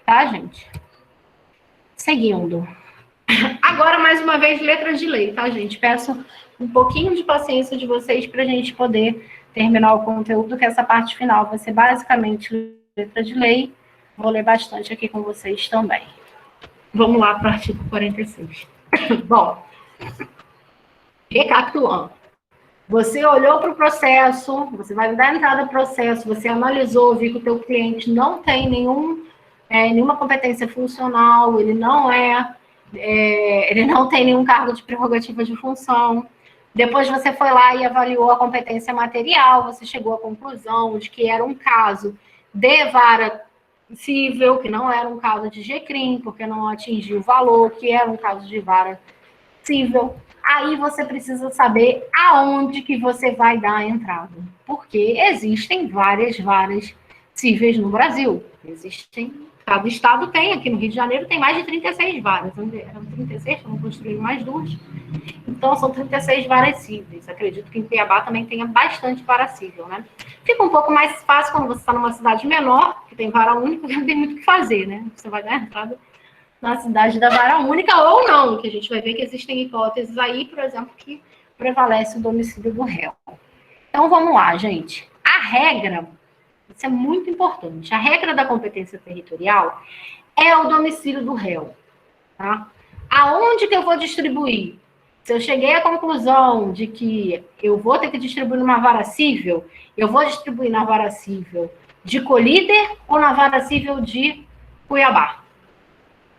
Tá, gente? Seguindo. Agora, mais uma vez, letra de lei, tá, gente? Peço um pouquinho de paciência de vocês para a gente poder terminar o conteúdo, que essa parte final vai ser basicamente letra de lei. Vou ler bastante aqui com vocês também. Vamos lá para o artigo 46. Bom, recapitulando. Você olhou para o processo, você vai dar entrada no processo, você analisou, viu que o teu cliente não tem nenhuma competência funcional, ele não tem nenhum cargo de prerrogativa de função. Depois você foi lá e avaliou a competência material, você chegou à conclusão de que era um caso de vara civil, que não era um caso de GCRIM, porque não atingiu o valor, que era um caso de vara civil. Aí você precisa saber aonde que você vai dar a entrada. Porque existem várias varas cíveis no Brasil. Cada estado tem, aqui no Rio de Janeiro tem mais de 36 varas. Eram 36, estamos construindo mais duas. Então, são 36 varas cíveis. Acredito que em Cuiabá também tenha bastante vara cível, né? Fica um pouco mais fácil quando você está numa cidade menor, que tem vara única, que não tem muito o que fazer, né? Você vai dar a entrada na cidade da vara única ou não, que a gente vai ver que existem hipóteses aí, por exemplo, que prevalece o domicílio do réu. Então, vamos lá, gente. A regra, isso é muito importante, a regra da competência territorial é o domicílio do réu, tá? Aonde que eu vou distribuir? Se eu cheguei à conclusão de que eu vou ter que distribuir numa vara cível, eu vou distribuir na vara cível de Colíder ou na vara cível de Cuiabá?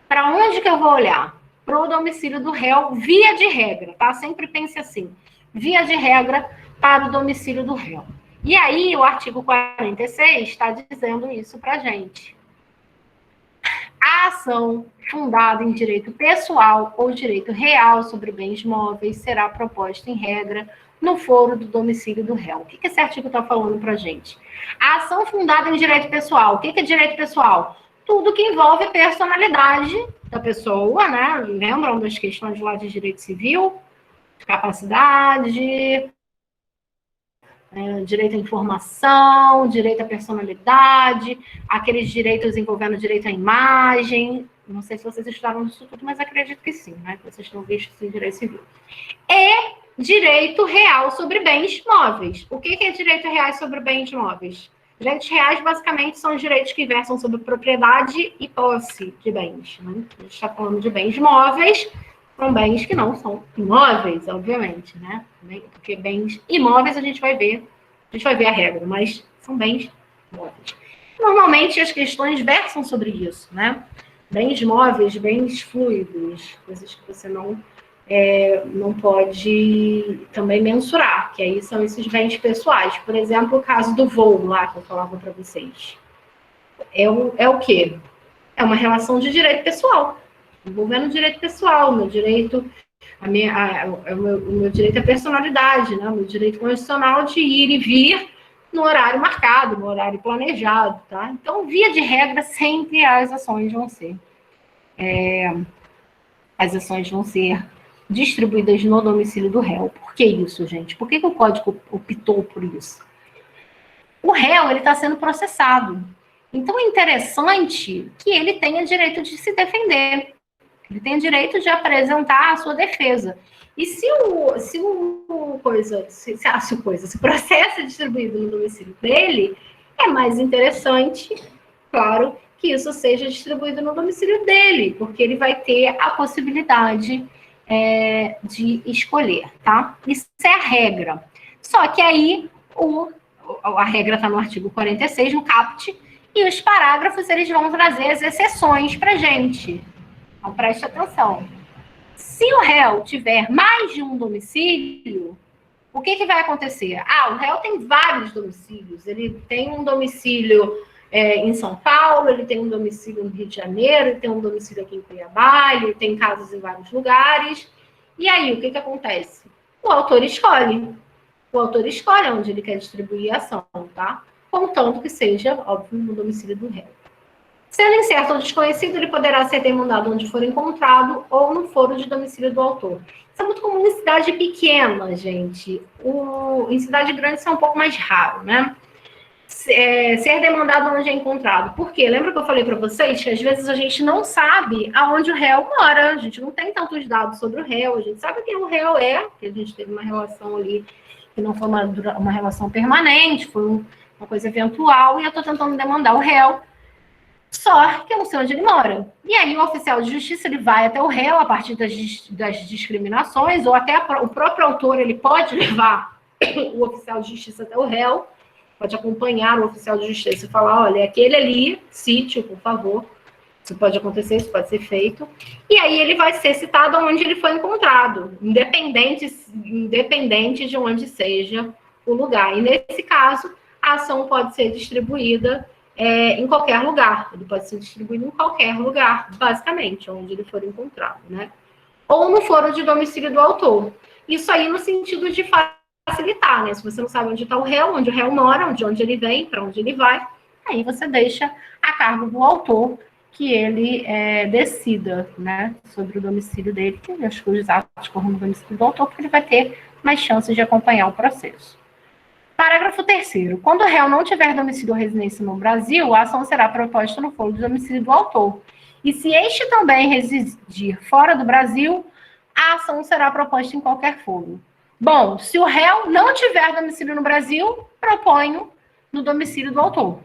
Para onde que eu vou olhar? Para o domicílio do réu, via de regra, tá? Sempre pense assim, via de regra para o domicílio do réu. E aí, o artigo 46 está dizendo isso para a gente. A ação fundada em direito pessoal ou direito real sobre bens móveis será proposta em regra no foro do domicílio do réu. O que esse artigo está falando para a gente? A ação fundada em direito pessoal. O que é direito pessoal? Tudo que envolve personalidade da pessoa, né? Lembram das questões lá de direito civil? Capacidade, direito à informação, direito à personalidade, aqueles direitos envolvendo direito à imagem. Não sei se vocês estudaram isso tudo, mas acredito que sim, né? Que vocês estão vistos em direito civil. E direito real sobre bens móveis. O que é direito real sobre bens móveis? Direitos reais, basicamente, são os direitos que versam sobre propriedade e posse de bens. Né? A gente está falando de bens móveis, são bens que não são imóveis, obviamente, né? Porque bens imóveis a gente vai ver a regra, mas são bens móveis. Normalmente as questões versam sobre isso, né? Bens móveis, bens fluidos, coisas que você não pode também mensurar, que aí são esses bens pessoais. Por exemplo, o caso do voo lá que eu falava para vocês. É o quê? É uma relação de direito pessoal, envolvendo direito pessoal, meu direito, o meu direito à personalidade, né? O meu direito constitucional de ir e vir no horário marcado, no horário planejado, tá? Então, via de regra, sempre as ações vão ser distribuídas no domicílio do réu. Por que isso, gente? Por que o código optou por isso? O réu, ele está sendo processado. Então, é interessante que ele tenha direito de se defender. Ele tem direito de apresentar a sua defesa. E se o processo é distribuído no domicílio dele, é mais interessante, claro, que isso seja distribuído no domicílio dele, porque ele vai ter a possibilidade de escolher, tá? Isso é a regra. Só que aí a regra está no artigo 46, no caput, e os parágrafos eles vão trazer as exceções para a gente. Então, preste atenção. Se o réu tiver mais de um domicílio, o que vai acontecer? O réu tem vários domicílios. Ele tem um domicílio em São Paulo, ele tem um domicílio no Rio de Janeiro, ele tem um domicílio aqui em Cuiabá, ele tem casas em vários lugares. E aí, o que acontece? O autor escolhe. O autor escolhe onde ele quer distribuir a ação, tá? Contanto que seja, óbvio, no domicílio do réu. Sendo incerto ou desconhecido, ele poderá ser demandado onde for encontrado ou no foro de domicílio do autor. Isso é muito comum em cidade pequena, gente. Em cidade grande isso é um pouco mais raro, né? Ser demandado onde é encontrado. Por quê? Lembra que eu falei para vocês que às vezes a gente não sabe aonde o réu mora, a gente não tem tantos dados sobre o réu, a gente sabe quem o réu é, que a gente teve uma relação ali que não foi uma relação permanente, foi uma coisa eventual, e eu estou tentando demandar o réu, só que eu não sei onde ele mora. E aí o oficial de justiça ele vai até o réu a partir das discriminações, ou até o próprio autor ele pode levar o oficial de justiça até o réu, pode acompanhar o oficial de justiça e falar, olha, aquele ali, cite-o, por favor. Isso pode acontecer, isso pode ser feito. E aí ele vai ser citado onde ele foi encontrado, independente de onde seja o lugar. E nesse caso, a ação pode ser distribuída em qualquer lugar. Ele pode ser distribuído em qualquer lugar, basicamente, onde ele for encontrado, né? Ou no foro de domicílio do autor. Isso aí no sentido de facilitar, né? Se você não sabe onde está o réu, onde o réu mora, de onde ele vem, para onde ele vai, aí você deixa a cargo do autor que ele decida, né, sobre o domicílio dele, que as coisas atos corram no domicílio do autor, porque ele vai ter mais chances de acompanhar o processo. Parágrafo 3º. Quando o réu não tiver domicílio ou residência no Brasil, a ação será proposta no foro do domicílio do autor. E se este também residir fora do Brasil, a ação será proposta em qualquer foro. Bom, se o réu não tiver domicílio no Brasil, proponho no domicílio do autor.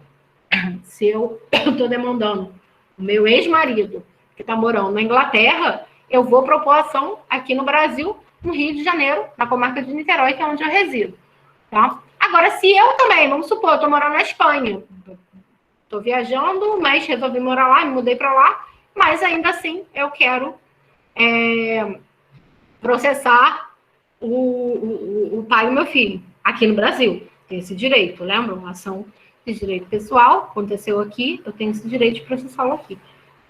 Se eu estou demandando o meu ex-marido, que está morando na Inglaterra, eu vou propor ação aqui no Brasil, no Rio de Janeiro, na comarca de Niterói, que é onde eu resido. Tá? Agora, se eu também, vamos supor, eu estou morando na Espanha, estou viajando, mas resolvi morar lá, me mudei para lá, mas ainda assim eu quero processar o pai do meu filho, aqui no Brasil. esse direito, lembra? Uma ação de direito pessoal, aconteceu aqui, eu tenho esse direito de processá-lo aqui.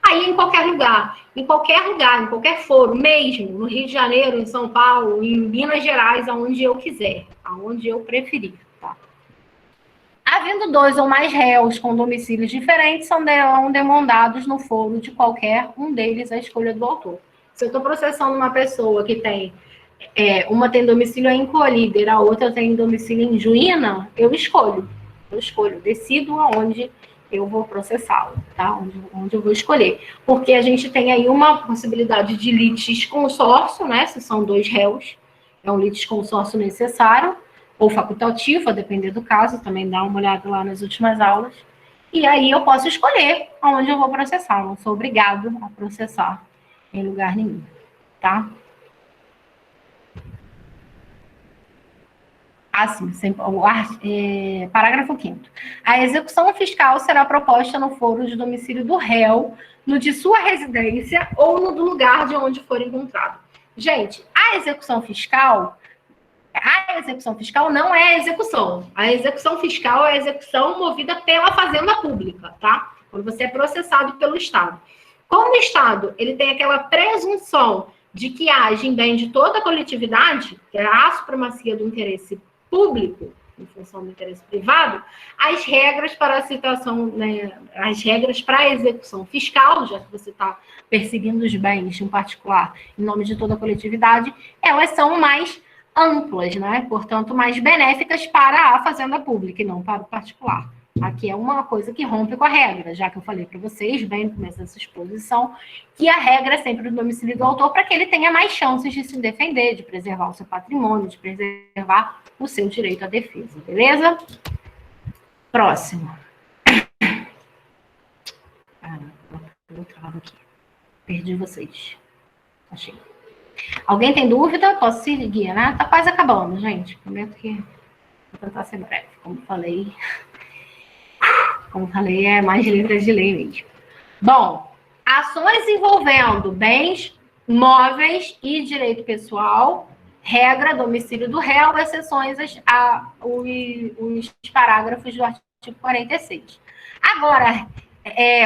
Aí, em qualquer lugar, em qualquer foro, mesmo no Rio de Janeiro, em São Paulo, em Minas Gerais, aonde eu quiser, aonde eu preferir, tá? Havendo 2 ou mais réus com domicílios diferentes, são demandados no foro de qualquer um deles a escolha do autor. Se eu estou processando uma pessoa que tem, uma tem domicílio em Colíder, a outra tem domicílio em Juína, eu escolho, decido aonde eu vou processá-lo, tá? Onde eu vou escolher. Porque a gente tem aí uma possibilidade de litisconsórcio, né? Se são 2 réus, é um litisconsórcio necessário, ou facultativo, a depender do caso, também dá uma olhada lá nas últimas aulas. E aí eu posso escolher aonde eu vou processar, não sou obrigado a processar em lugar nenhum, tá? Assim, parágrafo 5º. A execução fiscal será proposta no foro de domicílio do réu, no de sua residência ou no do lugar de onde for encontrado. Gente, a execução fiscal não é a execução. A execução fiscal é a execução movida pela Fazenda Pública, tá? Quando você é processado pelo Estado. Como o Estado ele tem aquela presunção de que age em bem de toda a coletividade, que é a supremacia do interesse público em função do interesse privado, as regras para a situação, né, as regras para a execução fiscal, já que você está perseguindo os bens de um particular em nome de toda a coletividade, elas são mais amplas, né? Portanto, mais benéficas para a fazenda pública e não para o particular. Aqui é uma coisa que rompe com a regra, já que eu falei para vocês, bem no começo dessa exposição, que a regra é sempre do domicílio do autor para que ele tenha mais chances de se defender, de preservar o seu patrimônio, de preservar o seu direito à defesa, beleza? Próximo. Eu travo aqui. Perdi vocês. Achei. Alguém tem dúvida? Posso seguir, né? Tá quase acabando, gente. Prometo que vou tentar ser breve. Como falei, é mais letras de lei mesmo. Bom, ações envolvendo bens móveis e direito pessoal, regra, domicílio do réu, exceções os parágrafos do artigo 46. Agora,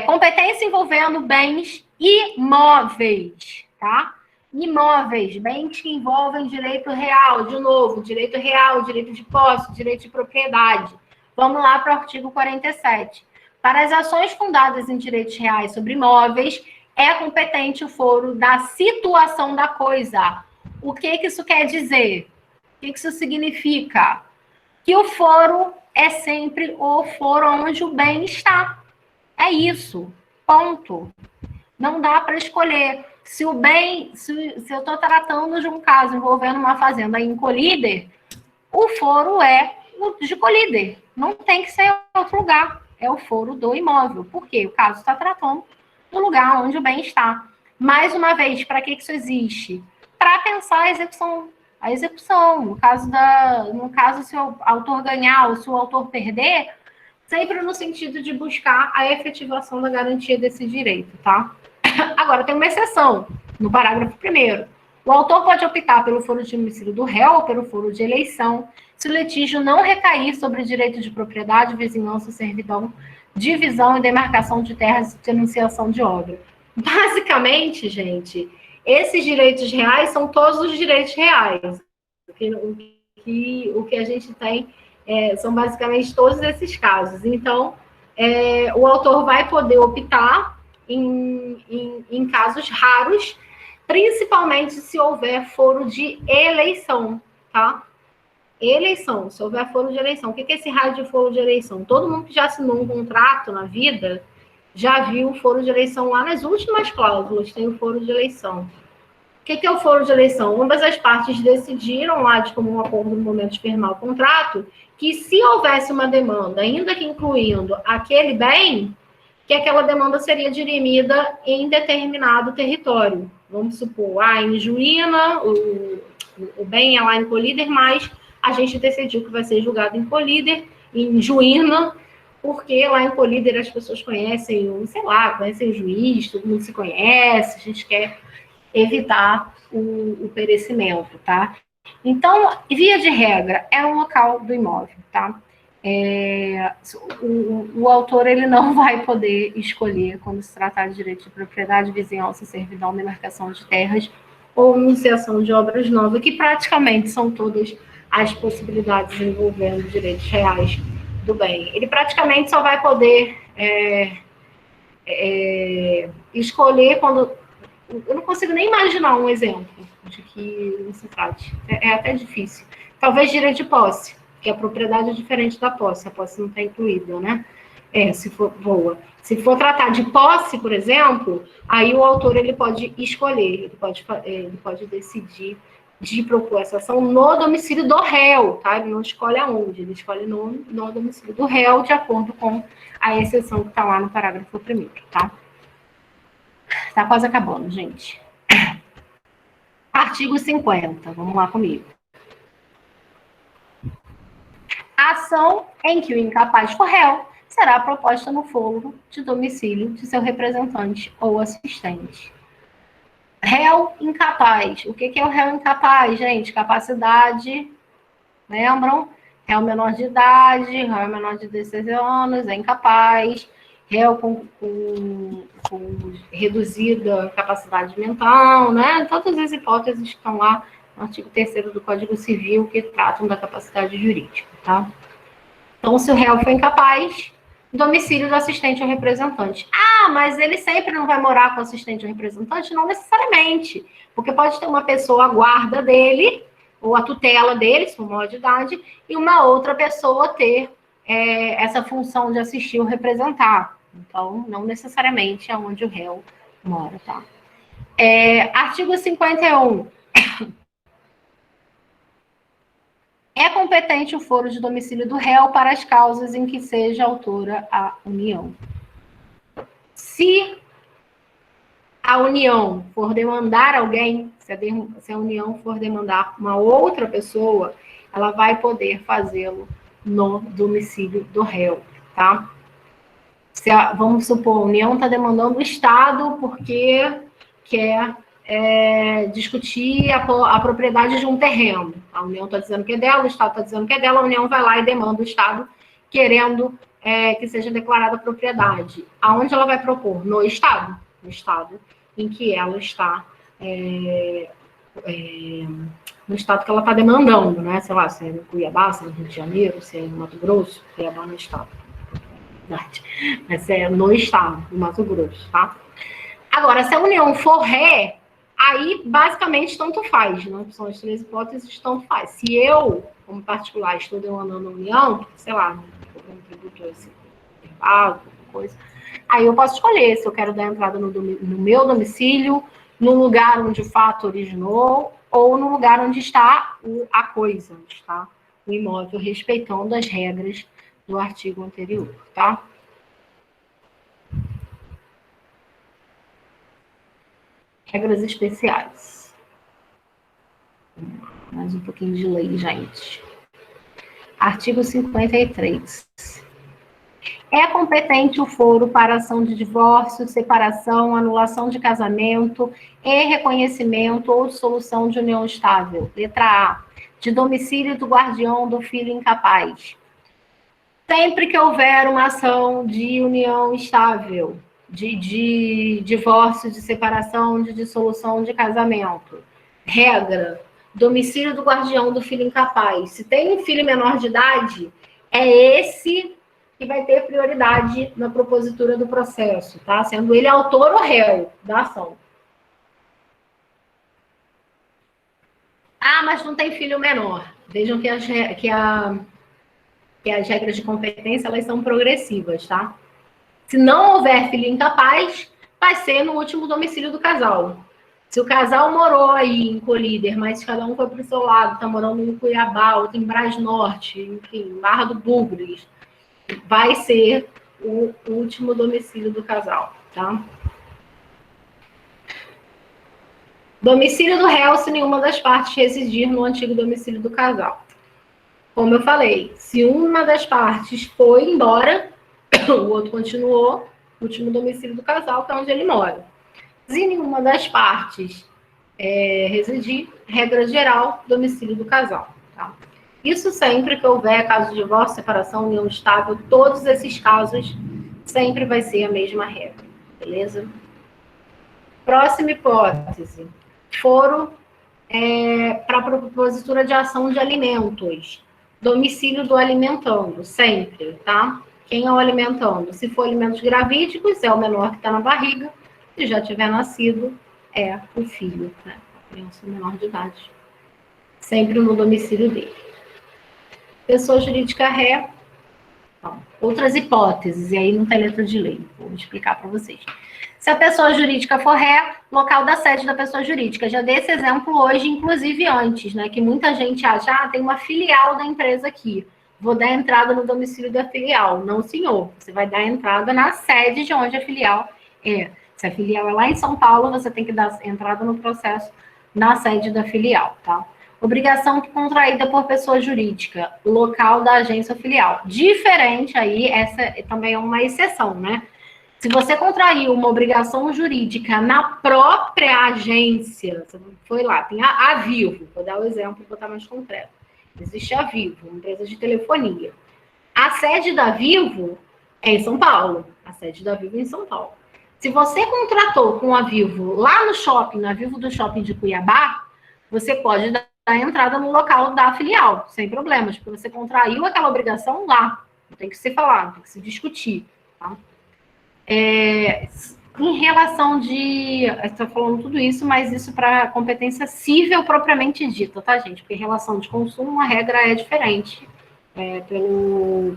competência envolvendo bens imóveis, tá? Imóveis, bens que envolvem direito real, de novo, direito real, direito de posse, direito de propriedade. Vamos lá para o artigo 47. Para as ações fundadas em direitos reais sobre imóveis, é competente o foro da situação da coisa. O que isso quer dizer? O que isso significa? Que o foro é sempre o foro onde o bem está. É isso. Ponto. Não dá para escolher. Se eu estou tratando de um caso envolvendo uma fazenda em Colíder, o foro é o de Colíder. Não tem que ser outro lugar. É o foro do imóvel. Por quê? O caso está tratando do lugar onde o bem está. Mais uma vez, para que isso existe? Para pensar a execução. No caso, se o autor ganhar ou se o autor perder, sempre no sentido de buscar a efetivação da garantia desse direito, tá? Agora, tem uma exceção, no parágrafo 1º. O autor pode optar pelo foro de domicílio do réu ou pelo foro de eleição, se o litígio não recair sobre direito de propriedade, vizinhança, servidão, divisão e demarcação de terras e denunciação de obra. Basicamente, gente, esses direitos reais são todos os direitos reais. O que a gente tem são basicamente todos esses casos. Então, o autor vai poder optar em casos raros, principalmente se houver foro de eleição, tá? Eleição, se houver foro de eleição. O que é esse raio de foro de eleição? Todo mundo que já assinou um contrato na vida já viu o foro de eleição lá nas últimas cláusulas, tem o foro de eleição. O que é o foro de eleição? Ambas as partes decidiram lá de comum acordo no momento de firmar o contrato que se houvesse uma demanda, ainda que incluindo aquele bem, que aquela demanda seria dirimida em determinado território. Vamos supor, em Juína, o bem é lá em Colíder, mas a gente decidiu que vai ser julgado em Colíder, em Juína, porque lá em Colíder as pessoas conhecem o juiz, todo mundo se conhece, a gente quer evitar o perecimento, tá? Então, via de regra, é o local do imóvel, tá? o autor ele não vai poder escolher, quando se tratar de direito de propriedade, vizinhança, servidão, demarcação de terras ou iniciação de obras novas, que praticamente são todas as possibilidades envolvendo direitos reais do bem. Ele praticamente só vai poder escolher quando... Eu não consigo nem imaginar um exemplo de que não se trate. É até difícil. Talvez direito de posse, que a propriedade é diferente da posse. A posse não está incluída, né? Se for boa. Se for tratar de posse, por exemplo, aí o autor ele pode escolher, ele pode decidir de propor essa ação no domicílio do réu, tá? Ele não escolhe aonde, ele escolhe no domicílio do réu, de acordo com a exceção que está lá no parágrafo 1º, tá? Tá quase acabando, gente. Artigo 50, vamos lá comigo. A ação em que o incapaz for réu será proposta no foro de domicílio de seu representante ou assistente. Réu incapaz. O que é o réu incapaz, gente? Capacidade, lembram? Réu menor de idade, réu menor de 16 anos, é incapaz. Réu com reduzida capacidade mental, né? Todas as hipóteses que estão lá no artigo 3º do Código Civil que tratam da capacidade jurídica, tá? Então, se o réu for incapaz, domicílio do assistente ou representante. Ah, mas ele sempre não vai morar com o assistente ou representante? Não necessariamente, porque pode ter uma pessoa a guarda dele, ou a tutela dele, se for maior de idade, e uma outra pessoa ter essa função de assistir ou representar. Então, não necessariamente é onde o réu mora, tá? Artigo 51. É competente o foro de domicílio do réu para as causas em que seja autora a união. Se a união for demandar alguém, se a união for demandar uma outra pessoa, ela vai poder fazê-lo no domicílio do réu, tá? Vamos supor, a união está demandando o Estado porque quer discutir a propriedade de um terreno. A União está dizendo que é dela, o Estado está dizendo que é dela, a União vai lá e demanda o Estado querendo que seja declarada a propriedade. Aonde ela vai propor? No Estado em que ela está, no Estado que ela está demandando, né? Sei lá, se é no Cuiabá, se é no Rio de Janeiro, se é no Mato Grosso, Cuiabá no Estado. Mas é no Estado, no Mato Grosso, tá? Agora, se a União for ré, aí, basicamente, tanto faz, né? São as 3 hipóteses, tanto faz. Se eu, como particular, estou demandando a união, sei lá, um tributo assim, qualquer coisa, aí eu posso escolher se eu quero dar entrada no meu domicílio, no lugar onde o fato originou, ou no lugar onde está a coisa, onde está o imóvel, respeitando as regras do artigo anterior, tá? Regras especiais. Mais um pouquinho de lei, gente. Artigo 53. É competente o foro para ação de divórcio, separação, anulação de casamento e reconhecimento ou dissolução de união estável. Letra A. De domicílio do guardião do filho incapaz. Sempre que houver uma ação de união estável, de divórcio, de separação, de dissolução de casamento. Regra, domicílio do guardião do filho incapaz. Se tem um filho menor de idade, é esse que vai ter prioridade na propositura do processo, tá? Sendo ele autor ou réu da ação. Ah, mas não tem filho menor. Vejam que as regras de competência, elas são progressivas, tá? Se não houver filho incapaz, vai ser no último domicílio do casal. Se o casal morou aí em Colíder, mas cada um foi para o seu lado, tá morando em Cuiabá, outro em Brás Norte, enfim, Barra do Bugres, vai ser o último domicílio do casal, tá? Domicílio do réu se nenhuma das partes residir no antigo domicílio do casal. Como eu falei, se uma das partes foi embora, o outro continuou, último domicílio do casal, que é onde ele mora. Se nenhuma das partes residir, regra geral, domicílio do casal. Tá? Isso sempre que houver caso de divórcio, separação, união estável, todos esses casos sempre vai ser a mesma regra, beleza? Próxima hipótese. Foro para propositura de ação de alimentos. Domicílio do alimentando, sempre, tá? Quem é o alimentando? Se for alimentos gravídicos, é o menor que está na barriga. Se já tiver nascido, é o filho, né? A criança menor de idade. Sempre no domicílio dele. Pessoa jurídica ré. Então, outras hipóteses, e aí não tem letra de lei. Vou explicar para vocês. Se a pessoa jurídica for ré, local da sede da pessoa jurídica. Já dei esse exemplo hoje, inclusive antes, né? Que muita gente acha, tem uma filial da empresa aqui. Vou dar entrada no domicílio da filial. Não, senhor. Você vai dar entrada na sede de onde a filial é. Se a filial é lá em São Paulo, você tem que dar entrada no processo na sede da filial, tá? Obrigação contraída por pessoa jurídica, local da agência filial. Diferente aí, essa também é uma exceção, né? Se você contraiu uma obrigação jurídica na própria agência, você foi lá, tem a Vivo, vou dar o exemplo, vou botar mais concreto. Existe a Vivo, uma empresa de telefonia. A sede da Vivo é em São Paulo. A sede da Vivo é em São Paulo. Se você contratou com a Vivo lá no shopping, na Vivo do shopping de Cuiabá, você pode dar entrada no local da filial, sem problemas, porque você contraiu aquela obrigação lá. Não tem que se falar, tem que se discutir, tá? Em relação de... Estou falando tudo isso, mas isso para competência cível propriamente dita, tá, gente? Porque em relação de consumo, a regra é diferente. Pelo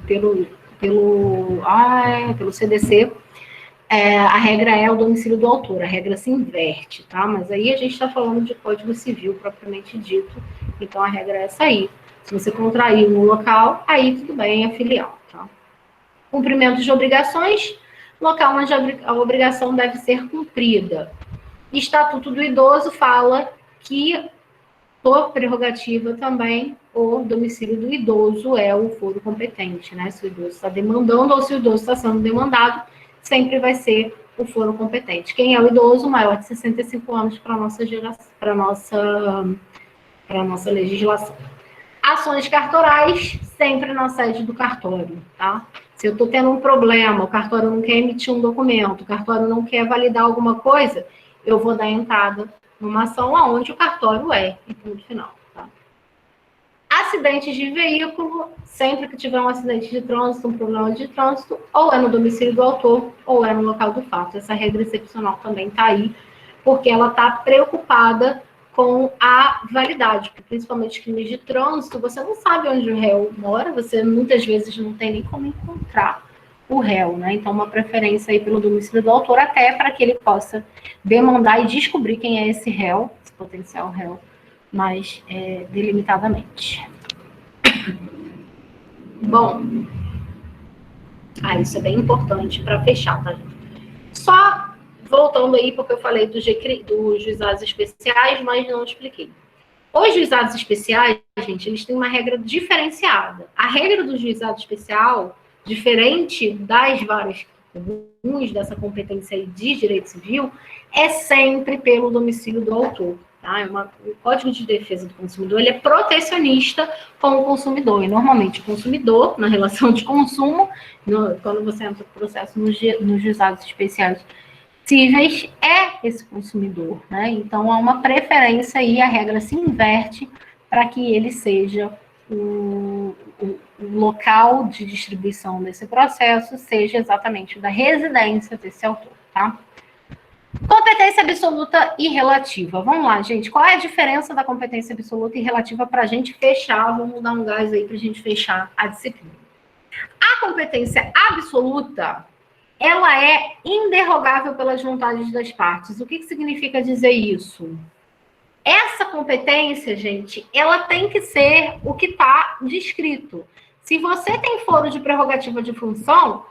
CDC, a regra é o domicílio do autor, a regra se inverte, tá? Mas aí a gente está falando de Código Civil propriamente dito, então a regra é essa aí. Se você contraiu no local, aí tudo bem, é filial, tá? Cumprimento de obrigações, local onde a obrigação deve ser cumprida. Estatuto do Idoso fala que, por prerrogativa também, o domicílio do idoso é o foro competente, né? Se o idoso está demandando ou se o idoso está sendo demandado, sempre vai ser o foro competente. Quem é o idoso? Maior de 65 anos para a nossa legislação. Ações cartorais, sempre na sede do cartório, tá? Se eu estou tendo um problema, o cartório não quer emitir um documento, o cartório não quer validar alguma coisa, eu vou dar entrada numa ação aonde o cartório é, e ponto final, tá? Acidentes de veículo, sempre que tiver um acidente de trânsito, um problema de trânsito, ou é no domicílio do autor, ou é no local do fato. Essa regra excepcional também está aí, porque ela está preocupada com a validade, principalmente crimes de trânsito, você não sabe onde o réu mora, você muitas vezes não tem nem como encontrar o réu, né? Então, uma preferência aí pelo domicílio do autor, até para que ele possa demandar e descobrir quem é esse réu, esse potencial réu, mais delimitadamente. Bom, isso é bem importante para fechar, tá? Só voltando aí, porque eu falei dos juizados especiais, mas não expliquei. Os juizados especiais, gente, eles têm uma regra diferenciada. A regra do juizado especial, diferente das várias comuns dessa competência de direito civil, é sempre pelo domicílio do autor. Tá? O Código de Defesa do Consumidor ele é protecionista com o consumidor. E, normalmente, o consumidor, na relação de consumo, quando você entra no processo nos juizados especiais cíveis, é esse consumidor, né? Então, há uma preferência e a regra se inverte para que ele seja o local de distribuição desse processo, seja exatamente da residência desse autor, tá? Competência absoluta e relativa. Vamos lá, gente. Qual é a diferença da competência absoluta e relativa para a gente fechar? Vamos dar um gás aí para a gente fechar a disciplina. A competência absoluta, ela é inderrogável pelas vontades das partes. O que significa dizer isso? Essa competência, gente, ela tem que ser o que está descrito. Se você tem foro de prerrogativa de função,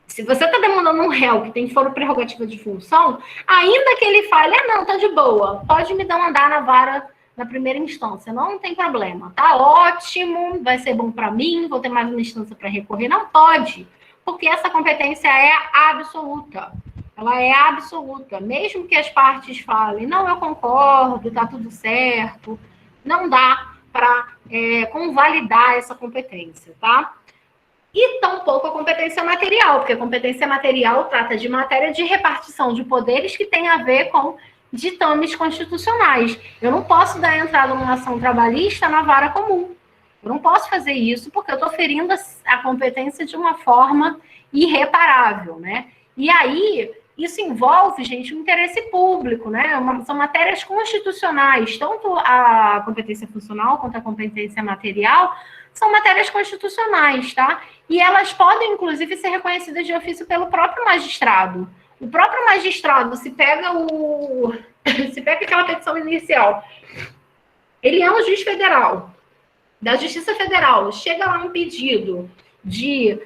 se você está demandando um réu que tem foro prerrogativa de função, ainda que ele fale, não, tá de boa, pode me dar um andar na vara na primeira instância, não tem problema, tá ótimo, vai ser bom para mim, vou ter mais uma instância para recorrer. Não pode, porque essa competência é absoluta. Ela é absoluta. Mesmo que as partes falem, não, eu concordo, tá tudo certo, não dá para convalidar essa competência, tá? E tampouco a competência material, porque a competência material trata de matéria de repartição de poderes que tem a ver com ditames constitucionais. Eu não posso dar entrada numa ação trabalhista na vara comum. Eu não posso fazer isso porque eu estou ferindo a competência de uma forma irreparável, né? E aí, isso envolve, gente, o interesse público, né? São matérias constitucionais, tanto a competência funcional quanto a competência material são matérias constitucionais, tá? E elas podem, inclusive, ser reconhecidas de ofício pelo próprio magistrado. O próprio magistrado, se pega aquela petição inicial, ele é um juiz federal, da Justiça Federal, chega lá um pedido de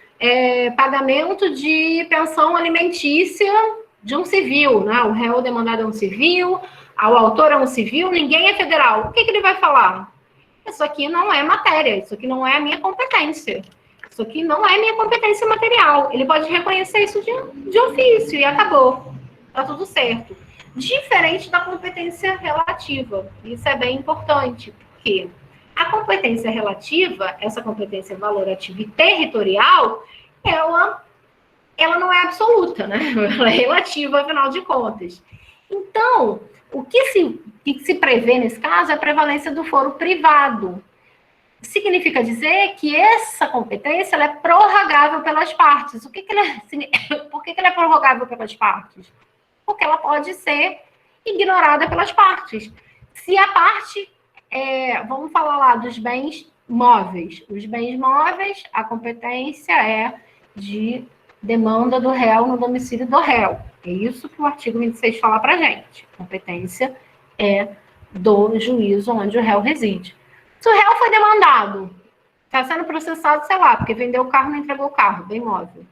pagamento de pensão alimentícia de um civil, né? O réu demandado é um civil, o autor é um civil, ninguém é federal. O que ele vai falar? Isso aqui não é matéria, isso aqui não é a minha competência. Isso aqui não é minha competência material. Ele pode reconhecer isso de ofício e acabou. Tá tudo certo. Diferente da competência relativa. Isso é bem importante, porque a competência relativa, essa competência valorativa e territorial, ela não é absoluta, né? Ela é relativa, afinal de contas. Então, o que se prevê nesse caso é a prevalência do foro privado. Significa dizer que essa competência ela é prorrogável pelas partes. Por que ela é prorrogável pelas partes? Porque ela pode ser ignorada pelas partes. Se a parte, vamos falar lá dos bens móveis. Os bens móveis, a competência é de demanda do réu no domicílio do réu. É isso que o artigo 26 fala para a gente. Competência é do juízo onde o réu reside. Se o réu foi demandado, está sendo processado, sei lá, porque vendeu o carro e não entregou o carro, bem móvel.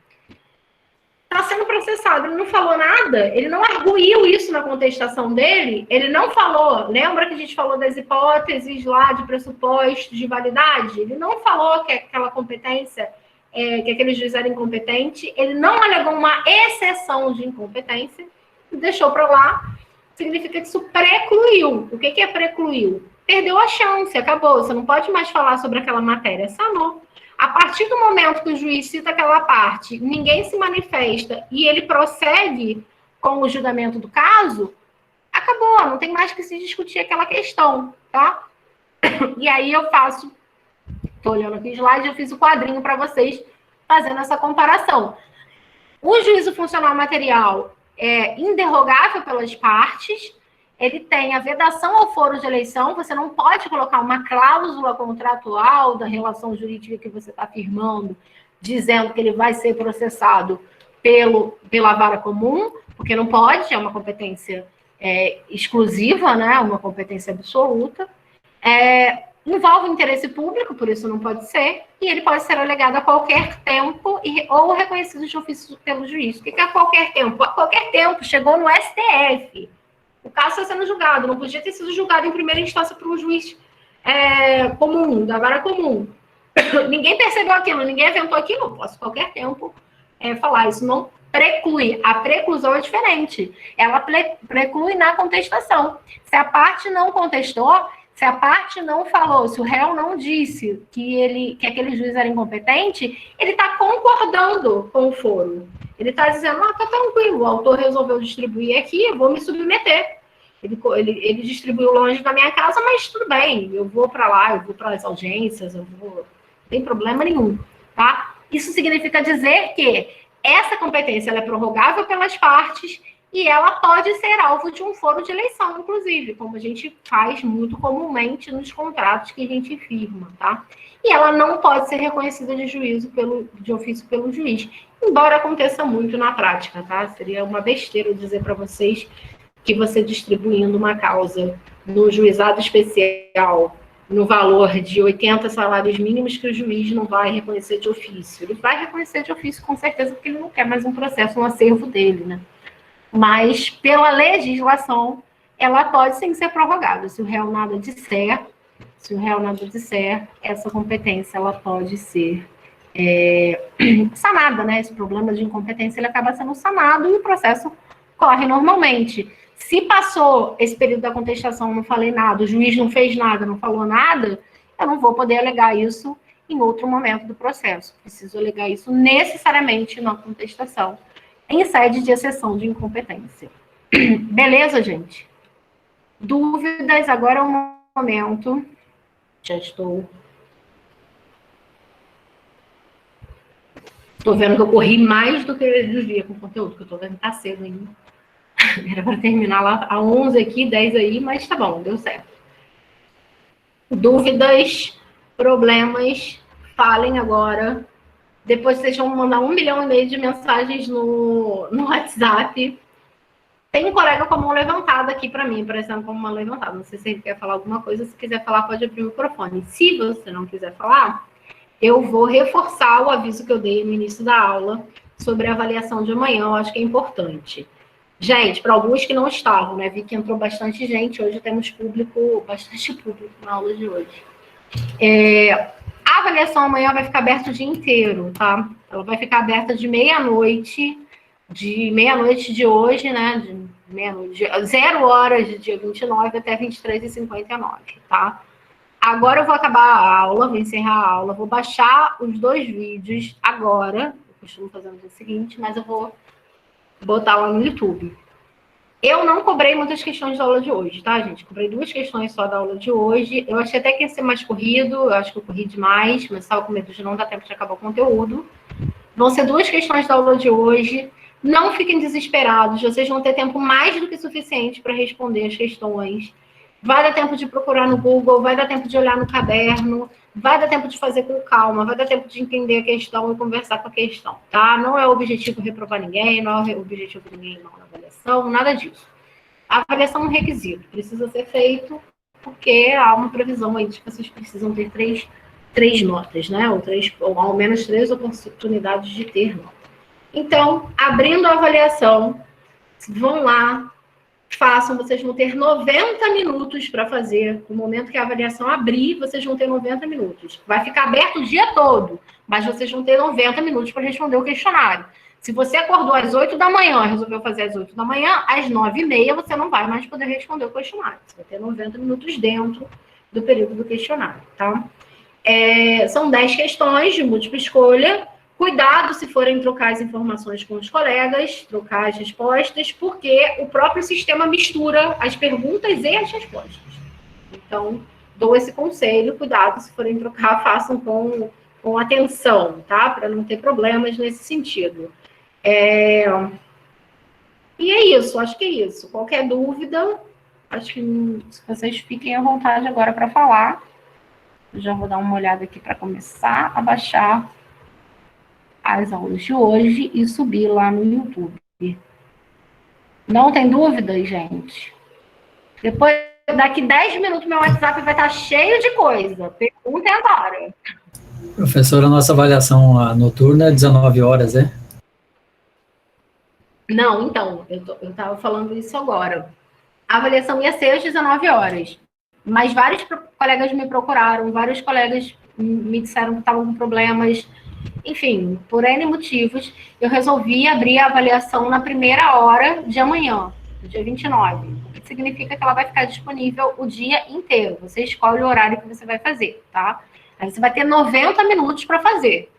Está sendo processado, ele não falou nada, ele não arguiu isso na contestação dele, ele não falou, lembra que a gente falou das hipóteses lá de pressupostos de validade? Ele não falou que aquela competência, que aquele juiz era incompetente, ele não alegou uma exceção de incompetência, e deixou para lá, significa que isso precluiu. O que é precluiu? Perdeu a chance, acabou, você não pode mais falar sobre aquela matéria, sanou. A partir do momento que o juiz cita aquela parte, ninguém se manifesta e ele prossegue com o julgamento do caso, acabou, não tem mais que se discutir aquela questão, tá? E aí eu faço, estou olhando aqui o slide, eu fiz o quadrinho para vocês fazendo essa comparação. O juízo funcional material é inderrogável pelas partes, ele tem a vedação ao foro de eleição, você não pode colocar uma cláusula contratual da relação jurídica que você está firmando, dizendo que ele vai ser processado pela vara comum, porque não pode, é uma competência exclusiva, né, uma competência absoluta. Envolve interesse público, por isso não pode ser, e ele pode ser alegado a qualquer tempo ou reconhecido de ofício pelo juiz. O que é a qualquer tempo? A qualquer tempo, chegou no STF. O caso está sendo julgado, não podia ter sido julgado em primeira instância por um juiz comum, da vara comum. Ninguém percebeu aquilo, ninguém aventou aquilo, posso a qualquer tempo falar. Isso não preclui. A preclusão é diferente. Ela preclui na contestação. Se a parte não contestou, se a parte não falou, se o réu não disse que aquele juiz era incompetente, ele está concordando com o foro. Ele está dizendo, tá tranquilo, o autor resolveu distribuir aqui, eu vou me submeter. Ele distribuiu longe da minha casa, mas tudo bem, eu vou para lá, eu vou para as audiências, não tem problema nenhum, tá? Isso significa dizer que essa competência ela é prorrogável pelas partes e ela pode ser alvo de um foro de eleição, inclusive, como a gente faz muito comumente nos contratos que a gente firma, tá? E ela não pode ser reconhecida de juízo de ofício pelo juiz, embora aconteça muito na prática, tá? Seria uma besteira dizer para vocês que você distribuindo uma causa no juizado especial no valor de 80 salários mínimos que o juiz não vai reconhecer de ofício. Ele vai reconhecer de ofício com certeza porque ele não quer mais um processo, um acervo dele, né? Mas pela legislação, ela pode sim ser prorrogada. Se o réu nada disser, essa competência ela pode ser sanada, né? Esse problema de incompetência ele acaba sendo sanado e o processo corre normalmente. Se passou esse período da contestação, não falei nada, o juiz não fez nada, não falou nada, eu não vou poder alegar isso em outro momento do processo. Preciso alegar isso necessariamente na contestação, em sede de exceção de incompetência. Beleza, gente? Dúvidas? Agora é o momento. Já estou. Estou vendo que eu corri mais do que eu devia com o conteúdo, que eu estou vendo que está cedo ainda. Era para terminar lá a 11 aqui, 10 aí, mas tá bom, deu certo. Dúvidas, problemas, falem agora. Depois vocês vão mandar 1,5 milhão de mensagens no WhatsApp. Tem um colega com a mão levantada aqui para mim, parecendo como uma levantada. Não sei se ele quer falar alguma coisa. Se quiser falar, pode abrir o microfone. Se você não quiser falar, eu vou reforçar o aviso que eu dei no início da aula sobre a avaliação de amanhã. Eu acho que é importante. Gente, para alguns que não estavam, né? Vi que entrou bastante gente. Hoje temos bastante público na aula de hoje. A avaliação amanhã vai ficar aberta o dia inteiro, tá? Ela vai ficar aberta de meia-noite de hoje, né? De meia-noite, 0 horas de dia 29 até 23h59, tá? Agora eu vou acabar a aula, vou encerrar a aula, vou baixar os 2 vídeos agora. Eu costumo fazer no dia seguinte, mas eu vou botar lá no YouTube. Eu não cobrei muitas questões da aula de hoje, tá, gente? Cobrei 2 questões só da aula de hoje. Eu achei até que ia ser mais corrido, eu acho que eu corri demais, mas estava com medo de não dar tempo de acabar o conteúdo. Vão ser 2 questões da aula de hoje. Não fiquem desesperados, vocês vão ter tempo mais do que suficiente para responder as questões. Vai dar tempo de procurar no Google, vai dar tempo de olhar no caderno, vai dar tempo de fazer com calma, vai dar tempo de entender a questão e conversar com a questão, tá? Não é o objetivo reprovar ninguém, não é o objetivo de ninguém ir mal na avaliação, nada disso. A avaliação é um requisito, precisa ser feito, porque há uma previsão aí de que vocês precisam ter três notas, né? Ou ao menos 3 oportunidades de ter nota. Então, abrindo a avaliação, vão lá, façam, vocês vão ter 90 minutos para fazer. No momento que a avaliação abrir, vocês vão ter 90 minutos. Vai ficar aberto o dia todo, mas vocês vão ter 90 minutos para responder o questionário. Se você acordou às 8 da manhã e resolveu fazer às 8 da manhã, às 9h30 você não vai mais poder responder o questionário. Você vai ter 90 minutos dentro do período do questionário, tá? São 10 questões de múltipla escolha. Cuidado se forem trocar as informações com os colegas, trocar as respostas, porque o próprio sistema mistura as perguntas e as respostas. Então, dou esse conselho, cuidado se forem trocar, façam com atenção, tá? Para não ter problemas nesse sentido. E é isso, acho que é isso. Qualquer dúvida, acho que vocês fiquem à vontade agora para falar. Eu já vou dar uma olhada aqui para começar a baixar as aulas de hoje e subir lá no YouTube. Não tem dúvidas, gente? Depois, daqui 10 minutos, meu WhatsApp vai estar cheio de coisa. Perguntem agora. Professora, a nossa avaliação noturna é 19 horas, é? Não, então, eu estava falando isso agora. A avaliação ia ser às 19 horas. Mas vários colegas me procuraram, vários colegas me disseram que estavam com problemas. Enfim, por N motivos, eu resolvi abrir a avaliação na primeira hora de amanhã, do dia 29. O que significa que ela vai ficar disponível o dia inteiro. Você escolhe o horário que você vai fazer, tá? Aí você vai ter 90 minutos para fazer.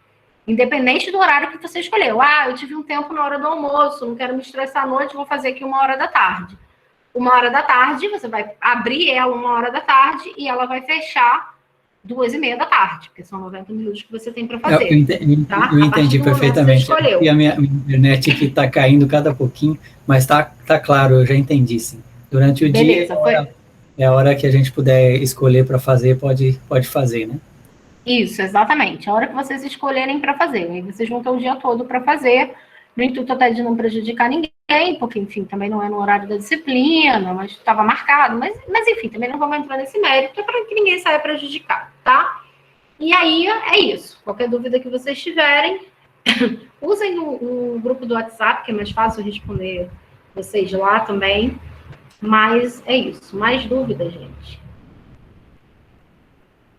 Independente do horário que você escolheu. Eu tive um tempo na hora do almoço, não quero me estressar à noite, vou fazer aqui 1h da tarde. 1h da tarde, você vai abrir ela 1h da tarde e ela vai fechar 2h30 da tarde, porque são 90 minutos que você tem para fazer. Eu entendi perfeitamente. E a minha internet aqui está caindo cada pouquinho, mas tá claro, eu já entendi, sim. Durante o dia é a hora que a gente puder escolher para fazer, pode fazer, né? Isso, exatamente. A hora que vocês escolherem para fazer. Aí vocês vão ter o dia todo para fazer, no intuito até de não prejudicar ninguém, porque, enfim, também não é no horário da disciplina, mas estava marcado. Mas, enfim, também não vamos entrar nesse mérito, é para que ninguém saia prejudicado, tá? E aí, é isso. Qualquer dúvida que vocês tiverem, usem o grupo do WhatsApp, que é mais fácil responder vocês lá também. Mas é isso. Mais dúvidas, gente?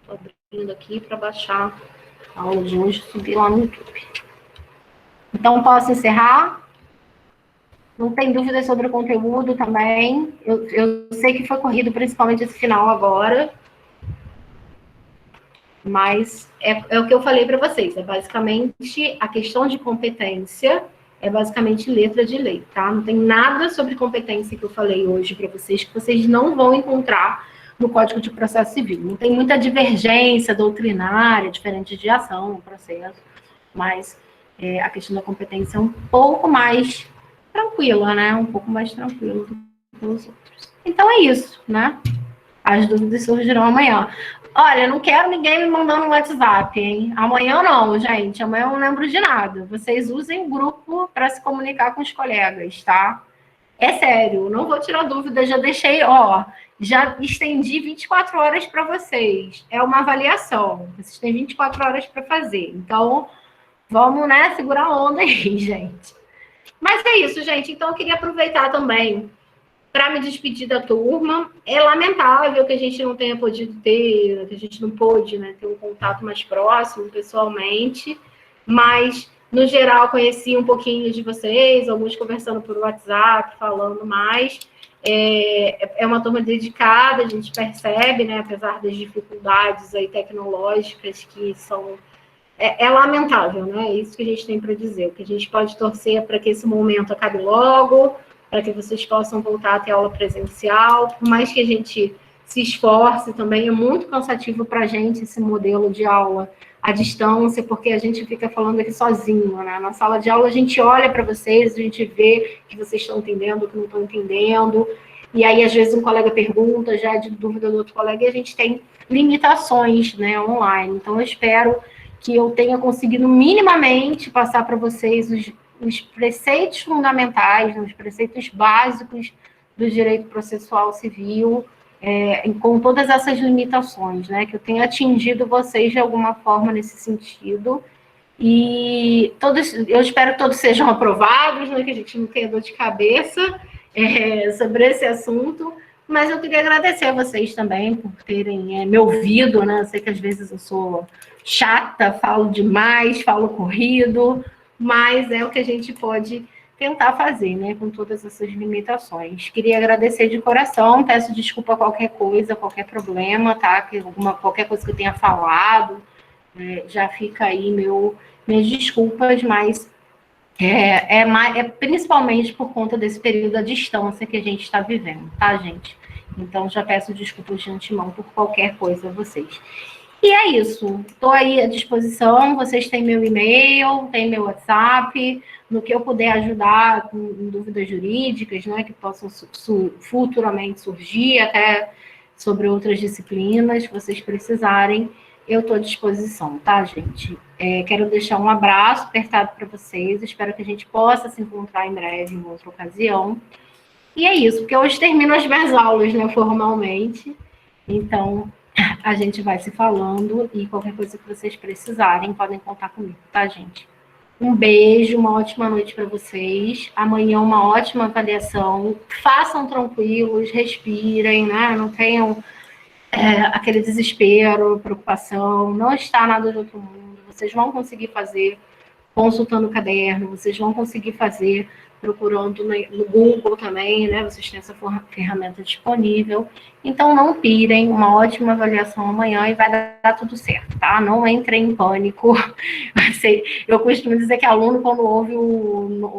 Estou abrindo aqui para baixar a aula de hoje e subir lá no YouTube. Então, posso encerrar? Não tem dúvidas sobre o conteúdo também. Eu sei que foi corrido, principalmente esse final agora. Mas é o que eu falei para vocês, é basicamente a questão de competência, é basicamente letra de lei, tá? Não tem nada sobre competência que eu falei hoje para vocês que vocês não vão encontrar no Código de Processo Civil. Não tem muita divergência doutrinária, diferente de ação, processo, mas a questão da competência é um pouco mais tranquila, né? Um pouco mais tranquila do que os outros. Então é isso, né? As dúvidas surgirão amanhã. Olha, não quero ninguém me mandando no WhatsApp, hein? Amanhã não, gente. Amanhã eu não lembro de nada. Vocês usem o grupo para se comunicar com os colegas, tá? É sério, não vou tirar dúvida. Já deixei, já estendi 24 horas para vocês. É uma avaliação. Vocês têm 24 horas para fazer. Então, vamos, né, segurar a onda aí, gente. Mas é isso, gente. Então, eu queria aproveitar também para me despedir da turma. É lamentável que a gente não tenha podido ter, que a gente não pôde, né, ter um contato mais próximo, pessoalmente, mas, no geral, conheci um pouquinho de vocês, alguns conversando por WhatsApp, falando mais. É uma turma dedicada, a gente percebe, né, apesar das dificuldades aí tecnológicas que são... É lamentável, né? É isso que a gente tem para dizer. O que a gente pode torcer para que esse momento acabe logo, para que vocês possam voltar a ter aula presencial. Por mais que a gente se esforce também, é muito cansativo para a gente esse modelo de aula à distância, porque a gente fica falando aqui sozinho, né? Na sala de aula a gente olha para vocês, a gente vê que vocês estão entendendo, que não estão entendendo, e aí às vezes um colega pergunta, já de dúvida do outro colega, e a gente tem limitações, né, online. Então eu espero que eu tenha conseguido minimamente passar para vocês os preceitos fundamentais, os preceitos básicos do direito processual civil, com todas essas limitações, né? Que eu tenha atingido vocês de alguma forma nesse sentido. E eu espero que todos sejam aprovados, né? Que a gente não tenha dor de cabeça sobre esse assunto. Mas eu queria agradecer a vocês também por terem me ouvido, né? Eu sei que às vezes eu sou chata, falo demais, falo corrido, mas é o que a gente pode tentar fazer, né? Com todas essas limitações. Queria agradecer de coração, peço desculpa a qualquer coisa, qualquer problema, tá? Qualquer coisa que eu tenha falado, já fica aí minhas desculpas, mas principalmente por conta desse período à distância que a gente está vivendo, tá, gente? Então, já peço desculpas de antemão por qualquer coisa a vocês. E é isso. Estou aí à disposição. Vocês têm meu e-mail, têm meu WhatsApp. No que eu puder ajudar com dúvidas jurídicas, né, que possam futuramente surgir, até sobre outras disciplinas que vocês precisarem, eu estou à disposição, tá, gente? Quero deixar um abraço apertado para vocês. Espero que a gente possa se encontrar em breve, em outra ocasião. E é isso, porque hoje termino as minhas aulas, né, formalmente. Então, a gente vai se falando e qualquer coisa que vocês precisarem, podem contar comigo, tá, gente? Um beijo, uma ótima noite para vocês. Amanhã uma ótima avaliação. Façam tranquilos, respirem, né? Não tenham aquele desespero, preocupação. Não está nada de outro mundo. Vocês vão conseguir fazer consultando o caderno, vocês vão conseguir fazer procurando no Google também, né? Vocês têm essa ferramenta disponível. Então, não pirem, uma ótima avaliação amanhã e vai dar tudo certo, tá? Não entrem em pânico. Eu costumo dizer que aluno, quando ouve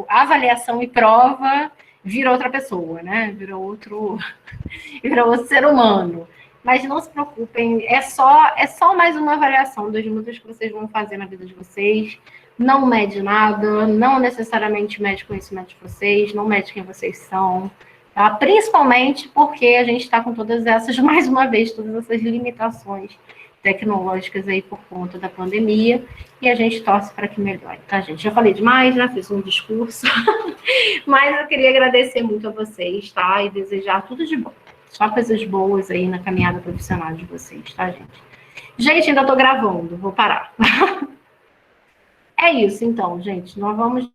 avaliação e prova, vira outra pessoa, né? Vira outro ser humano. Mas não se preocupem, é só mais uma avaliação das muitas que vocês vão fazer na vida de vocês. Não mede nada, não necessariamente mede o conhecimento de vocês, não mede quem vocês são, tá? Principalmente porque a gente está com todas essas, mais uma vez, todas essas limitações tecnológicas aí por conta da pandemia, e a gente torce para que melhore, tá, gente? Já falei demais, né? Fiz um discurso, mas eu queria agradecer muito a vocês, tá? E desejar tudo de bom. Só coisas boas aí na caminhada profissional de vocês, tá, gente? Gente, ainda tô gravando, vou parar. É isso, então, gente. Nós vamos